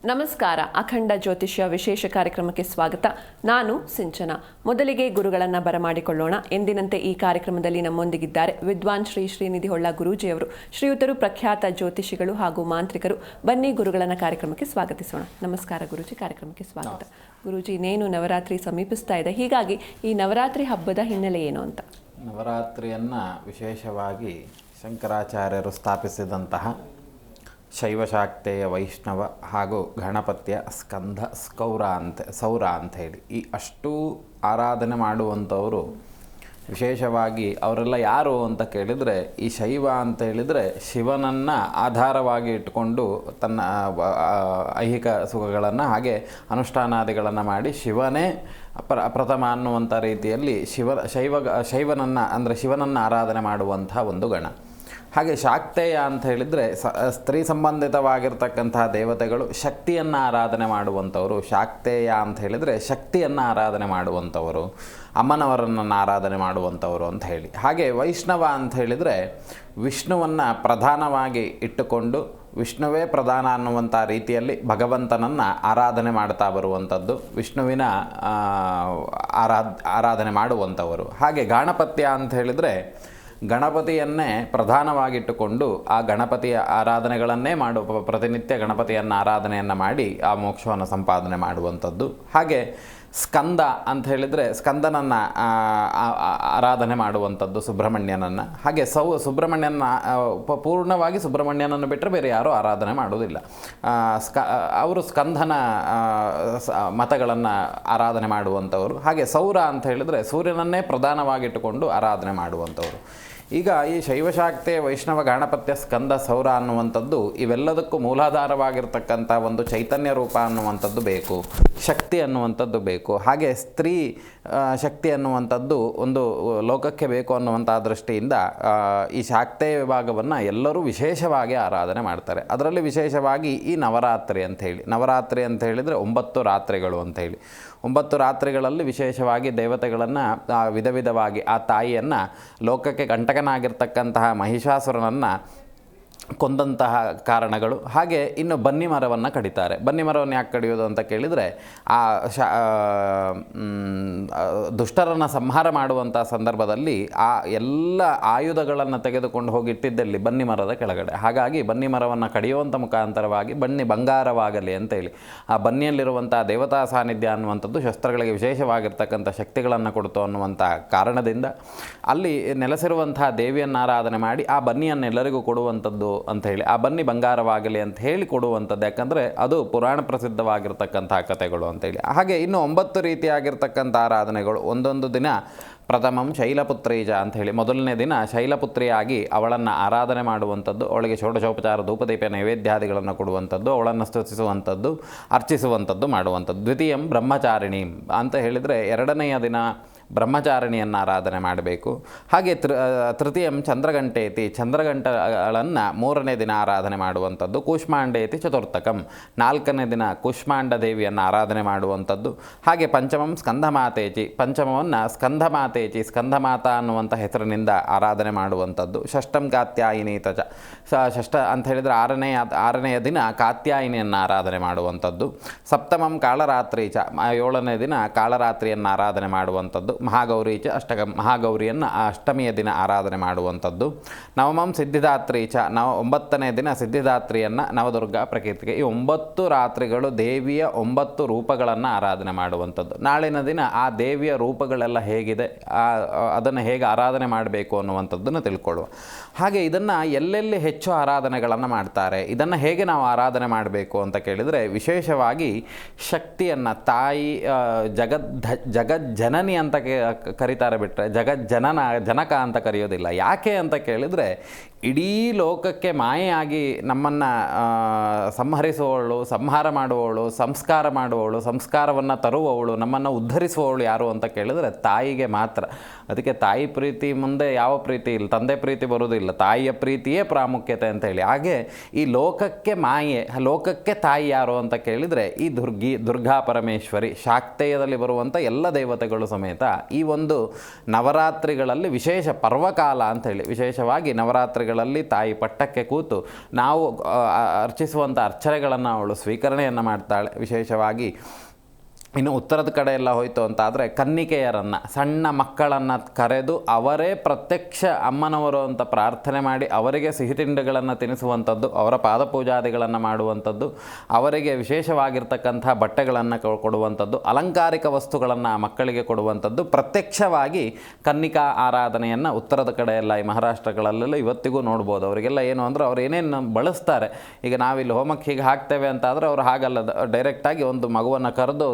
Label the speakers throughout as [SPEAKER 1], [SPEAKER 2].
[SPEAKER 1] ನಮಸ್ಕಾರ. ಅಖಂಡ ಜ್ಯೋತಿಷ್ಯ ವಿಶೇಷ ಕಾರ್ಯಕ್ರಮಕ್ಕೆ ಸ್ವಾಗತ. ನಾನು ಸಿಂಚನ. ಮೊದಲಿಗೆ ಗುರುಗಳನ್ನು ಬರಮಾಡಿಕೊಳ್ಳೋಣ. ಎಂದಿನಂತೆ ಈ ಕಾರ್ಯಕ್ರಮದಲ್ಲಿ ನಮ್ಮೊಂದಿಗಿದ್ದಾರೆ ವಿದ್ವಾನ್ ಶ್ರೀ ಶ್ರೀನಿಧಿ ಹೊಳ್ಳ ಗುರೂಜಿಯವರು. ಶ್ರೀಯುತರು ಪ್ರಖ್ಯಾತ ಜ್ಯೋತಿಷಿಗಳು ಹಾಗೂ ಮಾಂತ್ರಿಕರು. ಬನ್ನಿ ಗುರುಗಳನ್ನು ಕಾರ್ಯಕ್ರಮಕ್ಕೆ ಸ್ವಾಗತಿಸೋಣ. ನಮಸ್ಕಾರ ಗುರೂಜಿ, ಕಾರ್ಯಕ್ರಮಕ್ಕೆ ಸ್ವಾಗತ. ಗುರೂಜಿ, ಇನ್ನೇನು ನವರಾತ್ರಿ ಸಮೀಪಿಸ್ತಾ ಇದೆ, ಹೀಗಾಗಿ ಈ ನವರಾತ್ರಿ ಹಬ್ಬದ ಹಿನ್ನೆಲೆ ಏನು ಅಂತ?
[SPEAKER 2] ನವರಾತ್ರಿಯನ್ನು ವಿಶೇಷವಾಗಿ ಶಂಕರಾಚಾರ್ಯರು ಸ್ಥಾಪಿಸಿದಂತಹ ಶೈವಶಾಕ್ತೆಯ ವೈಷ್ಣವ ಹಾಗೂ ಗಣಪತಿಯ ಸ್ಕಂದ ಸೌರ ಅಂಥೇಳಿ ಈ ಅಷ್ಟೂ ಆರಾಧನೆ ಮಾಡುವಂಥವರು ವಿಶೇಷವಾಗಿ ಅವರೆಲ್ಲ ಯಾರು ಅಂತ ಕೇಳಿದರೆ, ಈ ಶೈವ ಅಂತ ಹೇಳಿದರೆ ಶಿವನನ್ನು ಆಧಾರವಾಗಿ ಇಟ್ಟುಕೊಂಡು ತನ್ನ ಐಹಿಕ ಸುಖಗಳನ್ನು ಹಾಗೆ ಅನುಷ್ಠಾನಾದಿಗಳನ್ನು ಮಾಡಿ ಶಿವನೇ ಪ್ರಥಮ ಅನ್ನುವಂಥ ರೀತಿಯಲ್ಲಿ ಶೈವನನ್ನು ಅಂದರೆ ಶಿವನನ್ನು ಆರಾಧನೆ ಮಾಡುವಂಥ ಒಂದು ಗಣ. ಹಾಗೆ ಶಾಕ್ತೇಯ ಅಂತ ಹೇಳಿದರೆ ಸ್ತ್ರೀ ಸಂಬಂಧಿತವಾಗಿರ್ತಕ್ಕಂತಹ ದೇವತೆಗಳು ಶಕ್ತಿಯನ್ನು ಆರಾಧನೆ ಮಾಡುವಂಥವರು. ಶಾಕ್ತೇಯ ಅಂತ ಹೇಳಿದರೆ ಶಕ್ತಿಯನ್ನು ಆರಾಧನೆ ಮಾಡುವಂಥವರು, ಅಮ್ಮನವರನ್ನು ಆರಾಧನೆ ಮಾಡುವಂಥವರು ಅಂತ ಹೇಳಿ. ಹಾಗೆ ವೈಷ್ಣವ ಅಂತ ಹೇಳಿದರೆ ವಿಷ್ಣುವನ್ನು ಪ್ರಧಾನವಾಗಿ ಇಟ್ಟುಕೊಂಡು ವಿಷ್ಣುವೇ ಪ್ರಧಾನ ಅನ್ನುವಂಥ ರೀತಿಯಲ್ಲಿ ಭಗವಂತನನ್ನು ಆರಾಧನೆ ಮಾಡ್ತಾ ಬರುವಂಥದ್ದು, ವಿಷ್ಣುವಿನ ಆರಾಧನೆ ಮಾಡುವಂಥವರು. ಹಾಗೆ ಗಾಣಪತ್ಯ ಅಂತ ಹೇಳಿದರೆ ಗಣಪತಿಯನ್ನೇ ಪ್ರಧಾನವಾಗಿಟ್ಟುಕೊಂಡು ಆ ಗಣಪತಿಯ ಆರಾಧನೆಗಳನ್ನೇ ಪ್ರತಿನಿತ್ಯ ಗಣಪತಿಯನ್ನು ಆರಾಧನೆಯನ್ನು ಮಾಡಿ ಆ ಮೋಕ್ಷವನ್ನು ಸಂಪಾದನೆ ಮಾಡುವಂಥದ್ದು. ಹಾಗೆ ಸ್ಕಂದ ಅಂತ ಹೇಳಿದರೆ ಸ್ಕಂದನನ್ನು ಆರಾಧನೆ ಮಾಡುವಂಥದ್ದು, ಸುಬ್ರಹ್ಮಣ್ಯನನ್ನು. ಹಾಗೆ ಸುಬ್ರಹ್ಮಣ್ಯನ ಪೂರ್ಣವಾಗಿ ಸುಬ್ರಹ್ಮಣ್ಯನನ್ನು ಬಿಟ್ಟರೆ ಬೇರೆ ಯಾರೂ ಆರಾಧನೆ ಮಾಡುವುದಿಲ್ಲ. ಅವರು ಸ್ಕಂದನ ಮತಗಳನ್ನು ಆರಾಧನೆ ಮಾಡುವಂಥವರು. ಹಾಗೆ ಸೌರ ಅಂತ ಹೇಳಿದರೆ ಸೂರ್ಯನನ್ನೇ ಪ್ರಧಾನವಾಗಿಟ್ಟುಕೊಂಡು ಆರಾಧನೆ ಮಾಡುವಂಥವರು. ಈಗ ಈ ಶೈವಶಾಕ್ತೆ ವೈಷ್ಣವ ಗಾಣಪತ್ಯ ಸ್ಕಂದ ಸೌರ ಅನ್ನುವಂಥದ್ದು ಇವೆಲ್ಲದಕ್ಕೂ ಮೂಲಾಧಾರವಾಗಿರ್ತಕ್ಕಂಥ ಒಂದು ಚೈತನ್ಯ ರೂಪ ಅನ್ನುವಂಥದ್ದು ಬೇಕು, ಶಕ್ತಿ ಅನ್ನುವಂಥದ್ದು ಬೇಕು. ಹಾಗೆ ಸ್ತ್ರೀ ಶಕ್ತಿ ಅನ್ನುವಂಥದ್ದು ಒಂದು ಲೋಕಕ್ಕೆ ಬೇಕು ಅನ್ನುವಂಥ ದೃಷ್ಟಿಯಿಂದ ಈ ಶಾಕ್ತೆಯ ವಿಭಾಗವನ್ನು ಎಲ್ಲರೂ ವಿಶೇಷವಾಗಿ ಆರಾಧನೆ ಮಾಡ್ತಾರೆ. ಅದರಲ್ಲಿ ವಿಶೇಷವಾಗಿ ಈ ನವರಾತ್ರಿ ಅಂತ ಹೇಳಿದರೆ 9 ರಾತ್ರಿಗಳು ಅಂಥೇಳಿ. 9 ರಾತ್ರಿಗಳಲ್ಲಿ ವಿಶೇಷವಾಗಿ ದೇವತೆಗಳನ್ನು ವಿಧ ವಿಧವಾಗಿ ಆ ತಾಯಿಯನ್ನು ಲೋಕಕ್ಕೆ ಕಂಟಕನಾಗಿರ್ತಕ್ಕಂತಹ ಮಹಿಷಾಸುರನನ್ನು ಕೊಂದಂತಹ ಕಾರಣಗಳು. ಹಾಗೆ ಇನ್ನು ಬನ್ನಿ ಮರವನ್ನು ಕಡಿತಾರೆ. ಬನ್ನಿ ಮರವನ್ನು ಯಾಕೆ ಕಡಿಯೋದು ಅಂತ ಕೇಳಿದರೆ, ಆ ದುಷ್ಟರನ್ನು ಸಂಹಾರ ಮಾಡುವಂಥ ಸಂದರ್ಭದಲ್ಲಿ ಆ ಎಲ್ಲ ಆಯುಧಗಳನ್ನು ತೆಗೆದುಕೊಂಡು ಹೋಗಿಟ್ಟಿದ್ದಲ್ಲಿ ಬನ್ನಿ ಮರದ ಕೆಳಗಡೆ. ಹಾಗಾಗಿ ಬನ್ನಿ ಮರವನ್ನು ಕಡಿಯುವಂಥ ಮುಖಾಂತರವಾಗಿ ಬನ್ನಿ ಬಂಗಾರವಾಗಲಿ ಅಂತೇಳಿ ಆ ಬನ್ನಿಯಲ್ಲಿರುವಂಥ ದೇವತಾ ಸಾನ್ನಿಧ್ಯ ಅನ್ನುವಂಥದ್ದು ಶಸ್ತ್ರಗಳಿಗೆ ವಿಶೇಷವಾಗಿರ್ತಕ್ಕಂಥ ಶಕ್ತಿಗಳನ್ನು ಕೊಡ್ತು ಅನ್ನುವಂಥ ಕಾರಣದಿಂದ ಅಲ್ಲಿ ನೆಲೆಸಿರುವಂಥ ದೇವಿಯನ್ನು ಆರಾಧನೆ ಮಾಡಿ ಆ ಬನ್ನಿಯನ್ನೆಲ್ಲರಿಗೂ ಕೊಡುವಂಥದ್ದು ಅಂಥೇಳಿ, ಆ ಬನ್ನಿ ಬಂಗಾರವಾಗಲಿ ಅಂತ ಹೇಳಿ ಕೊಡುವಂಥದ್ದು. ಯಾಕಂದರೆ ಅದು ಪುರಾಣ ಪ್ರಸಿದ್ಧವಾಗಿರ್ತಕ್ಕಂಥ ಕಥೆಗಳು ಅಂತೇಳಿ. ಹಾಗೆ ಇನ್ನು 9 ರೀತಿಯಾಗಿರ್ತಕ್ಕಂಥ ಆರಾಧನೆಗಳು. ಒಂದೊಂದು ದಿನ ಪ್ರಥಮಂ ಶೈಲಪುತ್ರೀಜ ಅಂಥೇಳಿ, ಮೊದಲನೇ ದಿನ ಶೈಲಪುತ್ರಿಯಾಗಿ ಅವಳನ್ನು ಆರಾಧನೆ ಮಾಡುವಂಥದ್ದು, ಅವಳಿಗೆ ಷೋಡಶೋಪಚಾರ ಧೂಪದೀಪ ನೈವೇದ್ಯಾದಿಗಳನ್ನು ಕೊಡುವಂಥದ್ದು, ಅವಳನ್ನು ಸ್ತುತಿಸುವಂಥದ್ದು, ಅರ್ಚಿಸುವಂಥದ್ದು ಮಾಡುವಂಥದ್ದು. ದ್ವಿತೀಯಂ ಬ್ರಹ್ಮಚಾರಿಣಿ ಅಂತ ಹೇಳಿದರೆ ಎರಡನೆಯ ದಿನ ಬ್ರಹ್ಮಚಾರಿಣಿಯನ್ನು ಆರಾಧನೆ ಮಾಡಬೇಕು. ಹಾಗೆ ತೃತೀಯಂ ಚಂದ್ರಗಂಟೇತಿ, ಚಂದ್ರಗಂಟಗಳನ್ನು 3ನೇ ದಿನ ಆರಾಧನೆ ಮಾಡುವಂಥದ್ದು. ಕೂಷ್ಮಾಂಡೇತಿ ಚತುರ್ಥಕಂ, 4ನೇ ದಿನ ಕೂಷ್ಮಾಂಡ ದೇವಿಯನ್ನು ಆರಾಧನೆ ಮಾಡುವಂಥದ್ದು. ಹಾಗೆ ಪಂಚಮಂ ಸ್ಕಂದಮಾತೇಚಿ, ಪಂಚಮವನ್ನು ಸ್ಕಂದಮಾತೇಚಿ, ಸ್ಕಂದಮಾತಾ ಅನ್ನುವಂಥ ಹೆಸರಿನಿಂದ ಆರಾಧನೆ ಮಾಡುವಂಥದ್ದು. ಷಷ್ಠಂ ಕಾತ್ಯಾಯಿನಿ ತಚ, ಷಷ್ಠ ಅಂತ ಹೇಳಿದರೆ ಆರನೆಯ ದಿನ ಕಾತ್ಯಾಯಿನಿಯನ್ನು ಆರಾಧನೆ ಮಾಡುವಂಥದ್ದು. ಸಪ್ತಮಂ ಕಾಳರಾತ್ರಿ ಚ, 7ನೇ ದಿನ ಕಾಳರಾತ್ರಿಯನ್ನು ಆರಾಧನೆ ಮಾಡುವಂಥದ್ದು. ಮಹಾಗೌರಿ ಚ ಅಷ್ಟಕಂ, ಮಹಾಗೌರಿಯನ್ನು ಅಷ್ಟಮಿಯ ದಿನ ಆರಾಧನೆ ಮಾಡುವಂಥದ್ದು. ನವಮಂ ಸಿದ್ಧಿದಾತ್ರಿ ಚ, 9ನೇ ದಿನ ಸಿದ್ಧಿದಾತ್ರಿಯನ್ನು ನವದುರ್ಗಾ ಪ್ರಕೀರ್ತಿಗೆ. ಈ 9 ರಾತ್ರಿಗಳು ದೇವಿಯ 9 ರೂಪಗಳನ್ನು ಆರಾಧನೆ ಮಾಡುವಂಥದ್ದು. ನಾಳಿನ ದಿನ ಆ ದೇವಿಯ ರೂಪಗಳೆಲ್ಲ ಹೇಗಿದೆ, ಅದನ್ನು ಹೇಗೆ ಆರಾಧನೆ ಮಾಡಬೇಕು ಅನ್ನುವಂಥದ್ದನ್ನು ತಿಳ್ಕೊಳ್ಳುವ. ಹಾಗೆ ಇದನ್ನು ಎಲ್ಲೆಲ್ಲಿ ಹೆಚ್ಚು ಆರಾಧನೆಗಳನ್ನು ಮಾಡ್ತಾರೆ, ಇದನ್ನು ಹೇಗೆ ನಾವು ಆರಾಧನೆ ಮಾಡಬೇಕು ಅಂತ ಕೇಳಿದರೆ, ವಿಶೇಷವಾಗಿ ಶಕ್ತಿಯನ್ನು ತಾಯಿ ಜಗಜ್ಜನನಿ ಅಂತ ಕರೀತಾರೆ ಬಿಟ್ಟರೆ ಜನಕ ಅಂತ ಕರೆಯೋದಿಲ್ಲ. ಯಾಕೆ ಅಂತ ಕೇಳಿದರೆ, ಇಡೀ ಲೋಕಕ್ಕೆ ಮಾಯೆಯಾಗಿ ನಮ್ಮನ್ನು ಸಂಹಾರ ಮಾಡುವವಳು, ಸಂಸ್ಕಾರ ಮಾಡುವವಳು, ಸಂಸ್ಕಾರವನ್ನು ತರುವವಳು, ನಮ್ಮನ್ನು ಉದ್ಧರಿಸುವವಳು ಯಾರು ಅಂತ ಕೇಳಿದರೆ ತಾಯಿಗೆ ಮಾತ್ರ. ಅದಕ್ಕೆ ತಾಯಿ ಪ್ರೀತಿ ಮುಂದೆ ಯಾವ ಪ್ರೀತಿ ಇಲ್ಲ, ತಂದೆ ಪ್ರೀತಿ ಬರೋದಿಲ್ಲ, ತಾಯಿಯ ಪ್ರೀತಿಯೇ ಪ್ರಾಮುಖ್ಯತೆ ಅಂತ ಹೇಳಿ. ಹಾಗೆ ಈ ಲೋಕಕ್ಕೆ ಮಾಯೆ, ಲೋಕಕ್ಕೆ ತಾಯಿ ಯಾರು ಅಂತ ಕೇಳಿದರೆ ಈ ದುರ್ಗಾ ಪರಮೇಶ್ವರಿ, ಶಾಕ್ತೇಯದಲ್ಲಿ ಬರುವಂಥ ಎಲ್ಲ ದೇವತೆಗಳು ಸಮೇತ ಈ ಒಂದು ನವರಾತ್ರಿಗಳಲ್ಲಿ ವಿಶೇಷ ಪರ್ವಕಾಲ ಅಂಥೇಳಿ ವಿಶೇಷವಾಗಿ ನವರಾತ್ರಿಗಳಲ್ಲಿ ತಾಯಿ ಪಟ್ಟಕ್ಕೆ ಕೂತು ನಾವು ಅರ್ಚಿಸುವಂಥ ಅರ್ಚನೆಗಳನ್ನು ಅವಳು ಸ್ವೀಕರಣೆಯನ್ನು ಮಾಡ್ತಾಳೆ. ವಿಶೇಷವಾಗಿ ಇನ್ನು ಉತ್ತರದ ಕಡೆ ಎಲ್ಲ ಹೋಯಿತು ಅಂತಾದರೆ ಕನ್ನಿಕೆಯರನ್ನು, ಸಣ್ಣ ಮಕ್ಕಳನ್ನು ಕರೆದು ಅವರೇ ಪ್ರತ್ಯಕ್ಷ ಅಮ್ಮನವರು ಅಂತ ಪ್ರಾರ್ಥನೆ ಮಾಡಿ ಅವರಿಗೆ ಸಿಹಿ ತಿಂಡಿಗಳನ್ನು ತಿನ್ನಿಸುವಂಥದ್ದು, ಅವರ ಪಾದಪೂಜಾದಿಗಳನ್ನು ಮಾಡುವಂಥದ್ದು, ಅವರಿಗೆ ವಿಶೇಷವಾಗಿರ್ತಕ್ಕಂಥ ಬಟ್ಟೆಗಳನ್ನು ಕೊಡುವಂಥದ್ದು, ಅಲಂಕಾರಿಕ ವಸ್ತುಗಳನ್ನು ಆ ಮಕ್ಕಳಿಗೆ ಕೊಡುವಂಥದ್ದು, ಪ್ರತ್ಯಕ್ಷವಾಗಿ ಕನ್ನಿಕಾ ಆರಾಧನೆಯನ್ನು ಉತ್ತರದ ಕಡೆ ಎಲ್ಲ ಈ ಮಹಾರಾಷ್ಟ್ರಗಳಲ್ಲೆಲ್ಲ ಇವತ್ತಿಗೂ ನೋಡ್ಬೋದು. ಅವರಿಗೆಲ್ಲ ಏನು ಅಂದರೆ ಅವ್ರು ಏನೇನು ಬಳಸ್ತಾರೆ, ಈಗ ನಾವಿಲ್ಲಿ ಹೋಮಕ್ಕೆ ಹೀಗೆ ಹಾಕ್ತೇವೆ ಅಂತಾದರೆ ಅವರು ಹಾಗಲ್ಲ, ಡೈರೆಕ್ಟಾಗಿ ಒಂದು ಮಗುವನ್ನು ಕರೆದು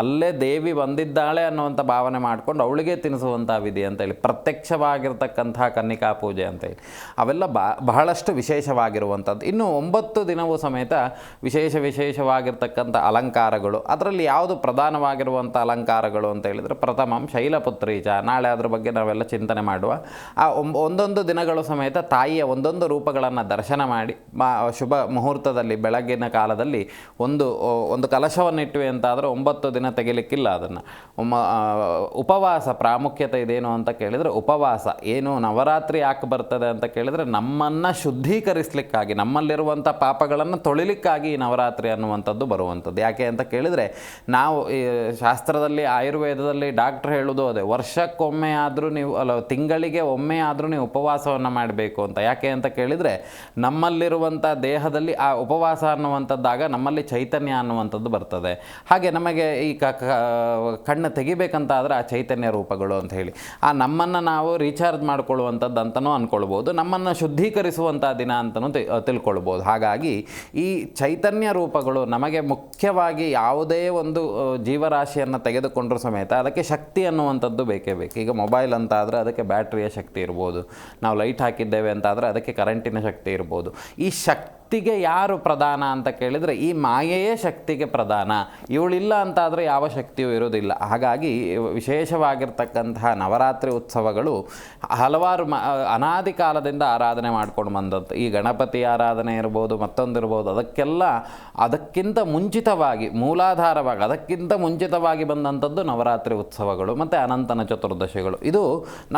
[SPEAKER 2] ಅಲ್ಲೇ ದೇವಿ ಬಂದಿದ್ದಾಳೆ ಅನ್ನುವಂಥ ಭಾವನೆ ಮಾಡಿಕೊಂಡು ಅವಳಿಗೆ ತಿನ್ನಿಸುವಂಥ ವಿಧಿ ಅಂತೇಳಿ ಪ್ರತ್ಯಕ್ಷವಾಗಿರ್ತಕ್ಕಂಥ ಕನ್ನಿಕಾ ಪೂಜೆ ಅಂತೇಳಿ ಅವೆಲ್ಲ ಬಹಳಷ್ಟು ವಿಶೇಷವಾಗಿರುವಂಥದ್ದು. ಇನ್ನು 9 ದಿನವೂ ಸಮೇತ ವಿಶೇಷವಾಗಿರ್ತಕ್ಕಂಥ ಅಲಂಕಾರಗಳು. ಅದರಲ್ಲಿ ಯಾವುದು ಪ್ರಧಾನವಾಗಿರುವಂಥ ಅಲಂಕಾರಗಳು ಅಂತ ಹೇಳಿದರೆ ಪ್ರಥಮಂ ಶೈಲಪುತ್ರೀಚ, ನಾಳೆ ಅದ್ರ ಬಗ್ಗೆ ನಾವೆಲ್ಲ ಚಿಂತನೆ ಮಾಡುವ. ಆ ಒಂದೊಂದು ದಿನಗಳು ಸಮೇತ ತಾಯಿಯ ಒಂದೊಂದು ರೂಪಗಳನ್ನು ದರ್ಶನ ಮಾಡಿ ಶುಭ ಮುಹೂರ್ತದಲ್ಲಿ ಬೆಳಗ್ಗಿನ ಕಾಲದಲ್ಲಿ ಒಂದು ಕಲಶವನ್ನಿಟ್ಟುವೆ ಅಂತಾದರೆ 9 ದಿನ ತೆಗಿಲಿಕ್ಕಿಲ್ಲ. ಅದನ್ನು ಉಪವಾಸ ಪ್ರಾಮುಖ್ಯತೆ ಇದೇನು ಅಂತ ಕೇಳಿದರೆ, ಉಪವಾಸ ಏನು ನವರಾತ್ರಿ ಯಾಕೆ ಬರ್ತದೆ ಅಂತ ಕೇಳಿದರೆ ನಮ್ಮನ್ನು ಶುದ್ಧೀಕರಿಸಲಿಕ್ಕಾಗಿ, ನಮ್ಮಲ್ಲಿರುವಂಥ ಪಾಪಗಳನ್ನು ತೊಳಿಲಿಕ್ಕಾಗಿ ಈ ನವರಾತ್ರಿ ಅನ್ನುವಂಥದ್ದು ಬರುವಂಥದ್ದು. ಯಾಕೆ ಅಂತ ಕೇಳಿದರೆ ನಾವು ಈ ಶಾಸ್ತ್ರದಲ್ಲಿ ಆಯುರ್ವೇದದಲ್ಲಿ ಡಾಕ್ಟ್ರ್ ಹೇಳೋದು ಅದೇ, ವರ್ಷಕ್ಕೊಮ್ಮೆ ಆದರೂ ನೀವು ತಿಂಗಳಿಗೆ ಒಮ್ಮೆ ಆದರೂ ನೀವು ಉಪವಾಸವನ್ನು ಮಾಡಬೇಕು ಅಂತ. ಯಾಕೆ ಅಂತ ಕೇಳಿದರೆ ನಮ್ಮಲ್ಲಿರುವಂಥ ದೇಹದಲ್ಲಿ ಆ ಉಪವಾಸ ಅನ್ನುವಂಥದ್ದಾಗ ನಮ್ಮಲ್ಲಿ ಚೈತನ್ಯ ಅನ್ನುವಂಥದ್ದು ಬರ್ತದೆ. ಹಾಗೆ ನಮಗೆ ಈ ಕಣ್ಣು ತೆಗಿಬೇಕಂತಾದರೆ ಆ ಚೈತನ್ಯ ರೂಪಗಳು ಅಂತ ಹೇಳಿ ಆ ನಮ್ಮನ್ನು ನಾವು ರೀಚಾರ್ಜ್ ಮಾಡ್ಕೊಳ್ಳುವಂಥದ್ದು ಅಂತಲೂ ಅಂದ್ಕೊಳ್ಬೋದು, ನಮ್ಮನ್ನು ಶುದ್ಧೀಕರಿಸುವಂಥ ದಿನ ಅಂತಲೂ ತಿಳ್ಕೊಳ್ಬೋದು. ಹಾಗಾಗಿ ಈ ಚೈತನ್ಯ ರೂಪಗಳು ನಮಗೆ ಮುಖ್ಯವಾಗಿ ಯಾವುದೇ ಒಂದು ಜೀವರಾಶಿಯನ್ನು ತೆಗೆದುಕೊಂಡ್ರೂ ಸಮೇತ ಅದಕ್ಕೆ ಶಕ್ತಿ ಅನ್ನುವಂಥದ್ದು ಬೇಕೇ ಬೇಕು. ಈಗ ಮೊಬೈಲ್ ಅಂತ ಆದರೆ ಅದಕ್ಕೆ ಬ್ಯಾಟ್ರಿಯ ಶಕ್ತಿ ಇರ್ಬೋದು, ನಾವು ಲೈಟ್ ಹಾಕಿದ್ದೇವೆ ಅಂತಾದರೆ ಅದಕ್ಕೆ ಕರೆಂಟಿನ ಶಕ್ತಿ ಇರ್ಬೋದು. ಈ ಶಕ್ತಿಗೆ ಯಾರು ಪ್ರಧಾನ ಅಂತ ಕೇಳಿದರೆ ಈ ಮಾಯೆಯೇ ಶಕ್ತಿಗೆ ಪ್ರಧಾನ. ಇವಳಿಲ್ಲ ಅಂತಾದರೆ ಯಾವ ಶಕ್ತಿಯೂ ಇರೋದಿಲ್ಲ. ಹಾಗಾಗಿ ವಿಶೇಷವಾಗಿರ್ತಕ್ಕಂತಹ ನವರಾತ್ರಿ ಉತ್ಸವಗಳು ಹಲವಾರು ಅನಾದಿ ಕಾಲದಿಂದ ಆರಾಧನೆ ಮಾಡ್ಕೊಂಡು ಬಂದದ್ದು. ಈ ಗಣಪತಿ ಆರಾಧನೆ ಇರ್ಬೋದು, ಮತ್ತೊಂದಿರ್ಬೋದು, ಅದಕ್ಕಿಂತ ಮುಂಚಿತವಾಗಿ ಮೂಲಾಧಾರವಾಗಿ ಅದಕ್ಕಿಂತ ಮುಂಚಿತವಾಗಿ ಬಂದಂಥದ್ದು ನವರಾತ್ರಿ ಉತ್ಸವಗಳು ಮತ್ತು ಅನಂತನ ಚತುರ್ದಶಿಗಳು. ಇದು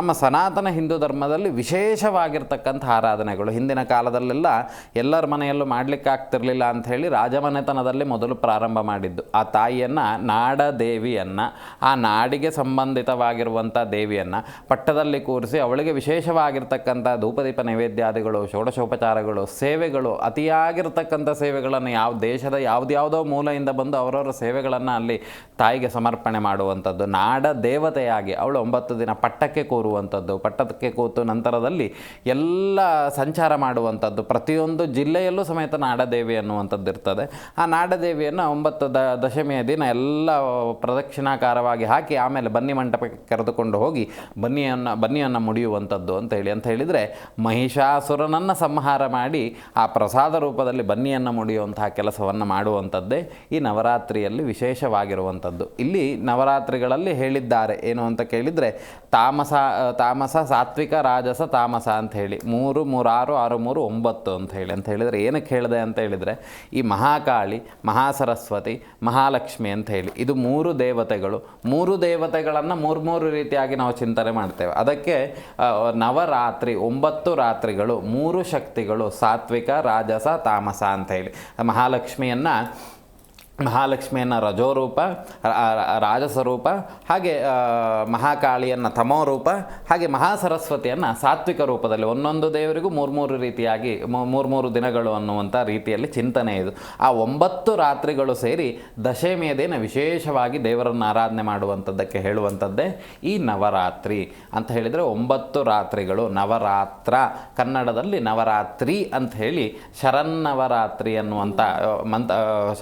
[SPEAKER 2] ನಮ್ಮ ಸನಾತನ ಹಿಂದೂ ಧರ್ಮದಲ್ಲಿ ವಿಶೇಷವಾಗಿರ್ತಕ್ಕಂಥ ಆರಾಧನೆಗಳು. ಹಿಂದಿನ ಕಾಲದಲ್ಲೆಲ್ಲ ಎಲ್ಲರ ಮನೆಯಲ್ಲೂ ಮಾಡಲಿಕ್ಕಾಗ್ತಿರ್ಲಿಲ್ಲ ಅಂಥೇಳಿ ರಾಜಮನೆತನದಲ್ಲಿ ಮೊದಲು ಪ್ರಾರಂಭ ಮಾಡಿದ್ದು. ಆ ತಾಯಿಯನ್ನು, ನಾಡದೇವಿಯನ್ನು, ಆ ನಾಡಿಗೆ ಸಂಬಂಧಿತವಾಗಿರುವಂಥ ದೇವಿಯನ್ನು ಪಟ್ಟದಲ್ಲಿ ಕೂರಿಸಿ ಅವಳಿಗೆ ವಿಶೇಷವಾಗಿರ್ತಕ್ಕಂಥ ಧೂಪದೀಪ ನೈವೇದ್ಯಾದಿಗಳು, ಷೋಡಶೋಪಚಾರಗಳು, ಸೇವೆಗಳು, ಅತಿಯಾಗಿರ್ತಕ್ಕಂಥ ಸೇವೆಗಳನ್ನು ದೇಶದ ಯಾವುದ್ಯಾವುದೋ ಮೂಲೆಯಿಂದ ಬಂದು ಅವರವರ ಸೇವೆಗಳನ್ನು ಅಲ್ಲಿ ತಾಯಿಗೆ ಸಮರ್ಪಣೆ ಮಾಡುವಂಥದ್ದು. ನಾಡ ದೇವತೆಯಾಗಿ ಅವಳು 9 ದಿನ ಪಟ್ಟಕ್ಕೆ ಕೂರುವಂಥದ್ದು. ಪಟ್ಟಕ್ಕೆ ಕೂತು ನಂತರದಲ್ಲಿ ಎಲ್ಲ ಸಂಚಾರ ಮಾಡುವಂಥದ್ದು. ಪ್ರತಿಯೊಂದು ಜಿಲ್ಲೆಯಲ್ಲೂ ಸಮೇತ ನಾಡದೇವಿ ಅನ್ನುವಂಥದ್ದು ಇರ್ತದೆ. ಆ ನಾಡದೇವಿಯನ್ನು 9 ದಶಮಿಯ ದಿನ ಎಲ್ಲ ಪ್ರದಕ್ಷಿಣಾಕಾರವಾಗಿ ಹಾಕಿ ಆಮೇಲೆ ಬನ್ನಿ ಮಂಟಪಕ್ಕೆ ಕರೆದುಕೊಂಡು ಹೋಗಿ ಬನ್ನಿಯನ್ನು ಮುಡಿಯುವಂಥದ್ದು ಅಂತ ಹೇಳಿದರೆ ಮಹಿಷಾಸುರನನ್ನು ಸಂಹಾರ ಮಾಡಿ ಆ ಪ್ರಸಾದ ರೂಪದಲ್ಲಿ ಬನ್ನಿಯನ್ನು ಮುಡಿಯುವಂತಹ ಕೆಲಸವನ್ನು ಮಾಡುವಂಥದ್ದೇ ಈ ನವರಾತ್ರಿಯಲ್ಲಿ ವಿಶೇಷವಾಗಿರುವಂಥದ್ದು. ಇಲ್ಲಿ ನವರಾತ್ರಿಗಳಲ್ಲಿ ಹೇಳಿದ್ದಾರೆ ಏನು ಅಂತ ಕೇಳಿದರೆ ತಾಮಸ, ಸಾತ್ವಿಕ, ರಾಜಸ, ತಾಮಸ ಅಂತ ಹೇಳಿ 3, 3, 6, 6, 3, 9 ಅಂತ ಹೇಳಿದರೆ ಏನಕ್ಕೆ ಹೇಳಿದೆ ಅಂತ ಹೇಳಿದರೆ ಈ ಮಹಾಕಾಳಿ, ಮಹಾಸರಸ್ವತಿ, ಮಹಾಲಕ್ಷ್ಮಿ ಅಂತ ಹೇಳಿ ಇದು 3 ದೇವತೆಗಳು. 3 ದೇವತೆಗಳನ್ನು 3 ರೀತಿಯಾಗಿ ನಾವು ಚಿಂತನೆ ಮಾಡ್ತೇವೆ. ಅದಕ್ಕೆ ನವರಾತ್ರಿ 9 ರಾತ್ರಿಗಳು 3 ಶಕ್ತಿಗಳು ಸಾತ್ವಿಕ, ರಾಜಸ, ತಾಮಸ ಅಂತ ಹೇಳಿ ಮಹಾಲಕ್ಷ್ಮಿಯನ್ನು ರಜೋರೂಪ, ರಾಜಸರೂಪ, ಹಾಗೆ ಮಹಾಕಾಳಿಯನ್ನು ತಮೋರೂಪ, ಹಾಗೆ ಮಹಾಸರಸ್ವತಿಯನ್ನು ಸಾತ್ವಿಕ ರೂಪದಲ್ಲಿ ಒಂದೊಂದು ದೇವರಿಗೂ 3 ರೀತಿಯಾಗಿ 3 ದಿನಗಳು ಅನ್ನುವಂಥ ರೀತಿಯಲ್ಲಿ ಚಿಂತನೆ ಇದು. ಆ 9 ರಾತ್ರಿಗಳು ಸೇರಿ ದಶಮಿಯ ದಿನ ವಿಶೇಷವಾಗಿ ದೇವರನ್ನು ಆರಾಧನೆ ಮಾಡುವಂಥದ್ದಕ್ಕೆ ಹೇಳುವಂಥದ್ದೇ ಈ ನವರಾತ್ರಿ ಅಂತ ಹೇಳಿದರೆ 9 ರಾತ್ರಿಗಳು. ನವರಾತ್ರ ಕನ್ನಡದಲ್ಲಿ ನವರಾತ್ರಿ ಅಂತ ಹೇಳಿ ಶರನ್ನವರಾತ್ರಿ ಅನ್ನುವಂಥ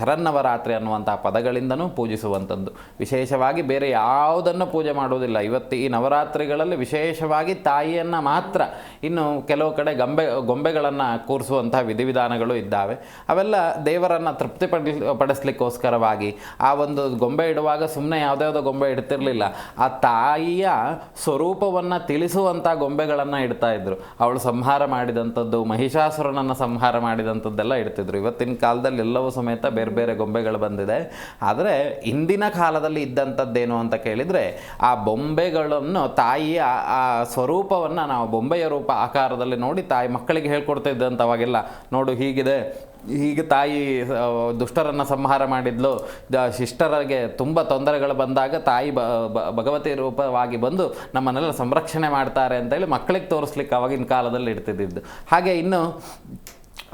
[SPEAKER 2] ಶರನ್ನವರಾತ್ರಿ ಅನ್ನುವಂಥ ಪದಗಳಿಂದನೂ ಪೂಜಿಸುವಂಥದ್ದು. ವಿಶೇಷವಾಗಿ ಬೇರೆ ಯಾವುದನ್ನು ಪೂಜೆ ಮಾಡುವುದಿಲ್ಲ. ಇವತ್ತು ಈ ನವರಾತ್ರಿಗಳಲ್ಲಿ ವಿಶೇಷವಾಗಿ ತಾಯಿಯನ್ನು ಮಾತ್ರ, ಇನ್ನು ಕೆಲವು ಕಡೆ ಗೊಂಬೆಗಳನ್ನು ಕೂರಿಸುವಂಥ ವಿಧಿವಿಧಾನಗಳು ಇದ್ದಾವೆ. ಅವೆಲ್ಲ ದೇವರನ್ನು ಪಡಿಸ್ಲಿಕ್ಕೋಸ್ಕರವಾಗಿ ಆ ಒಂದು ಗೊಂಬೆ ಇಡುವಾಗ ಸುಮ್ಮನೆ ಯಾವುದ್ಯಾವುದೋ ಗೊಂಬೆ ಇಡ್ತಿರಲಿಲ್ಲ. ಆ ತಾಯಿಯ ಸ್ವರೂಪವನ್ನು ತಿಳಿಸುವಂಥ ಗೊಂಬೆಗಳನ್ನು ಇಡ್ತಾ ಇದ್ರು. ಅವಳು ಸಂಹಾರ ಮಾಡಿದಂಥದ್ದು, ಮಹಿಷಾಸುರನನ್ನು ಸಂಹಾರ ಮಾಡಿದಂಥದ್ದೆಲ್ಲ ಇಡ್ತಿದ್ರು. ಇವತ್ತಿನ ಕಾಲದಲ್ಲಿ ಎಲ್ಲವೂ ಸಮೇತ ಬೇರೆ ಬೇರೆ ಗೊಂಬೆಗಳು ಪೂಜೆಗಳು ಬಂದಿದೆ. ಆದರೆ ಇಂದಿನ ಕಾಲದಲ್ಲಿ ಇದ್ದಂಥದ್ದೇನು ಅಂತ ಕೇಳಿದರೆ, ಆ ಬೊಂಬೆಗಳನ್ನು ತಾಯಿಯ ಆ ಸ್ವರೂಪವನ್ನು ನಾವು ಬೊಂಬೆಯ ರೂಪ ಆಕಾರದಲ್ಲಿ ನೋಡಿ ತಾಯಿ ಮಕ್ಕಳಿಗೆ ಹೇಳ್ಕೊಡ್ತಾ ಇದ್ದಂಥವಾಗೆಲ್ಲ, ನೋಡು ಹೀಗಿದೆ, ಹೀಗೆ ತಾಯಿ ದುಷ್ಟರನ್ನು ಸಂಹಾರ ಮಾಡಿದ್ಲು, ಶಿಷ್ಟರಿಗೆ ತುಂಬ ತೊಂದರೆಗಳು ಬಂದಾಗ ತಾಯಿ ಭಗವತಿ ರೂಪವಾಗಿ ಬಂದು ನಮ್ಮನ್ನೆಲ್ಲ ಸಂರಕ್ಷಣೆ ಮಾಡ್ತಾರೆ ಅಂತೇಳಿ ಮಕ್ಕಳಿಗೆ ತೋರಿಸ್ಲಿಕ್ಕೆ ಆವಾಗಿನ ಕಾಲದಲ್ಲಿ ಇಡ್ತಿದ್ದಿದ್ದು. ಹಾಗೆ ಇನ್ನು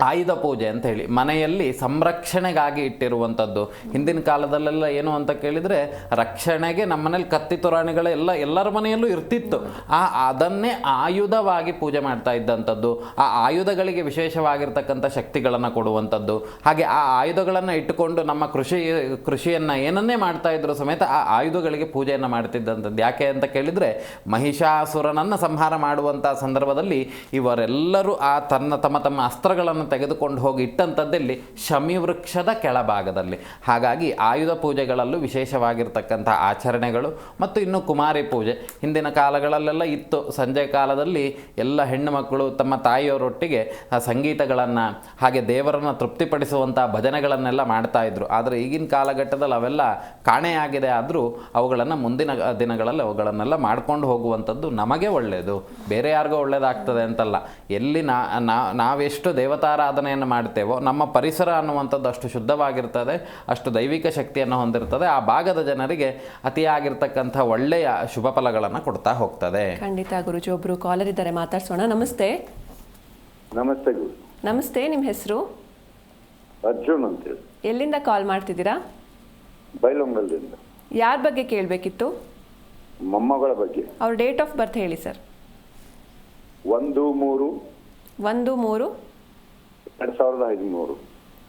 [SPEAKER 2] ಆಯುಧ ಪೂಜೆ ಅಂತ ಹೇಳಿ ಮನೆಯಲ್ಲಿ ಸಂರಕ್ಷಣೆಗಾಗಿ ಇಟ್ಟಿರುವಂಥದ್ದು. ಹಿಂದಿನ ಕಾಲದಲ್ಲೆಲ್ಲ ಏನು ಅಂತ ಕೇಳಿದರೆ, ರಕ್ಷಣೆಗೆ ನಮ್ಮನೇಲಿ ಕತ್ತಿ ತುರಾಣಿಗಳೆಲ್ಲ ಎಲ್ಲರ ಮನೆಯಲ್ಲೂ ಇರ್ತಿತ್ತು. ಅದನ್ನೇ ಆಯುಧವಾಗಿ ಪೂಜೆ ಮಾಡ್ತಾ ಇದ್ದಂಥದ್ದು. ಆ ಆಯುಧಗಳಿಗೆ ವಿಶೇಷವಾಗಿರ್ತಕ್ಕಂಥ ಶಕ್ತಿಗಳನ್ನು ಕೊಡುವಂಥದ್ದು. ಹಾಗೆ ಆ ಆಯುಧಗಳನ್ನು ಇಟ್ಟುಕೊಂಡು ನಮ್ಮ ಕೃಷಿಯನ್ನು ಏನನ್ನೇ ಮಾಡ್ತಾ ಇದ್ರು ಸಮೇತ ಆ ಆಯುಧಗಳಿಗೆ ಪೂಜೆಯನ್ನು ಮಾಡ್ತಿದ್ದಂಥದ್ದು. ಯಾಕೆ ಅಂತ ಕೇಳಿದರೆ, ಮಹಿಷಾಸುರನನ್ನು ಸಂಹಾರ ಮಾಡುವಂಥ ಸಂದರ್ಭದಲ್ಲಿ ಇವರೆಲ್ಲರೂ ತಮ್ಮ ತಮ್ಮ ಅಸ್ತ್ರಗಳನ್ನು ತೆಗೆದುಕೊಂಡು ಹೋಗಿ ಇಟ್ಟಂಥದ್ದಲ್ಲಿ ಶಮಿ ವೃಕ್ಷದ ಕೆಳಭಾಗದಲ್ಲಿ. ಹಾಗಾಗಿ ಆಯುಧ ಪೂಜೆಗಳಲ್ಲೂ ವಿಶೇಷವಾಗಿರ್ತಕ್ಕಂಥ ಆಚರಣೆಗಳು. ಮತ್ತು ಇನ್ನು ಕುಮಾರಿ ಪೂಜೆ ಹಿಂದಿನ ಕಾಲಗಳಲ್ಲೆಲ್ಲ ಇತ್ತು. ಸಂಜೆ ಕಾಲದಲ್ಲಿ ಎಲ್ಲ ಹೆಣ್ಣು ಮಕ್ಕಳು ತಮ್ಮ ತಾಯಿಯವರೊಟ್ಟಿಗೆ ಸಂಗೀತಗಳನ್ನು ಹಾಗೆ ದೇವರನ್ನು ತೃಪ್ತಿಪಡಿಸುವಂಥ ಭಜನೆಗಳನ್ನೆಲ್ಲ ಮಾಡ್ತಾಯಿದ್ರು. ಆದರೆ ಈಗಿನ ಕಾಲಘಟ್ಟದಲ್ಲಿ ಅವೆಲ್ಲ ಕಾಣೆಯಾಗಿದೆ. ಆದರೂ ಅವುಗಳನ್ನು ಮುಂದಿನ ದಿನಗಳಲ್ಲಿ ಅವುಗಳನ್ನೆಲ್ಲ ಮಾಡ್ಕೊಂಡು ಹೋಗುವಂಥದ್ದು ನಮಗೆ ಒಳ್ಳೆಯದು, ಬೇರೆ ಯಾರಿಗೋ ಒಳ್ಳೆಯದಾಗ್ತದೆ ಅಂತಲ್ಲ. ಎಲ್ಲಿ ನಾವೆಷ್ಟು ದೇವತಾರಾಧನೆಯನ್ನು ಮಾಡ್ತೇವೋ ನಮ್ಮ ಪರಿಸರ ಅನ್ನುವಂಥದ್ದು ಅಷ್ಟು ಶುದ್ಧವಾಗಿರ್ತದೆ, ಅಷ್ಟು ದೈವಿಕ ಶಕ್ತಿಯನ್ನು ಹೊಂದಿರ್ತದೆ. ಆ ಭಾಗದ ಜನರಿಗೆ ಅತಿಯಾಗಿರ್ತಕ್ಕಂಥ ಒಳ್ಳೆಯ ಶುಭ ಫಲಗಳನ್ನು ಕೊಡ್ತಾ ಹೋಗ್ತದೆ.
[SPEAKER 1] ಖಂಡಿತ ಗುರುಜಿ. ಒಬ್ರು ಕಾಲರ್ ಇದ್ದಾರೆ, ಮಾತಾಡ್ಸೋಣ. ನಮಸ್ತೆ.
[SPEAKER 3] ನಮಸ್ತೆ ಗುರು.
[SPEAKER 1] ನಮಸ್ತೆ, ನಿಮ್ಮ ಹೆಸರು?
[SPEAKER 3] ಅರ್ಜುನ್ ಅಂತೇಳಿ.
[SPEAKER 1] ಎಲ್ಲಿಂದ ಕಾಲ್ ಮಾಡ್ತಿದ್ದೀರಾ?
[SPEAKER 3] ಬೈಲೊಂಗಲದಿಂದ.
[SPEAKER 1] ಯಾರ ಬಗ್ಗೆ ಕೇಳಬೇಕಿತ್ತು?
[SPEAKER 3] ಮೊಮ್ಮಗಳ ಬಗ್ಗೆ.
[SPEAKER 1] ಅವ್ರ ಡೇಟ್ ಆಫ್ ಬರ್ತ್ ಹೇಳಿ ಸರ್.
[SPEAKER 3] 1/3/2013.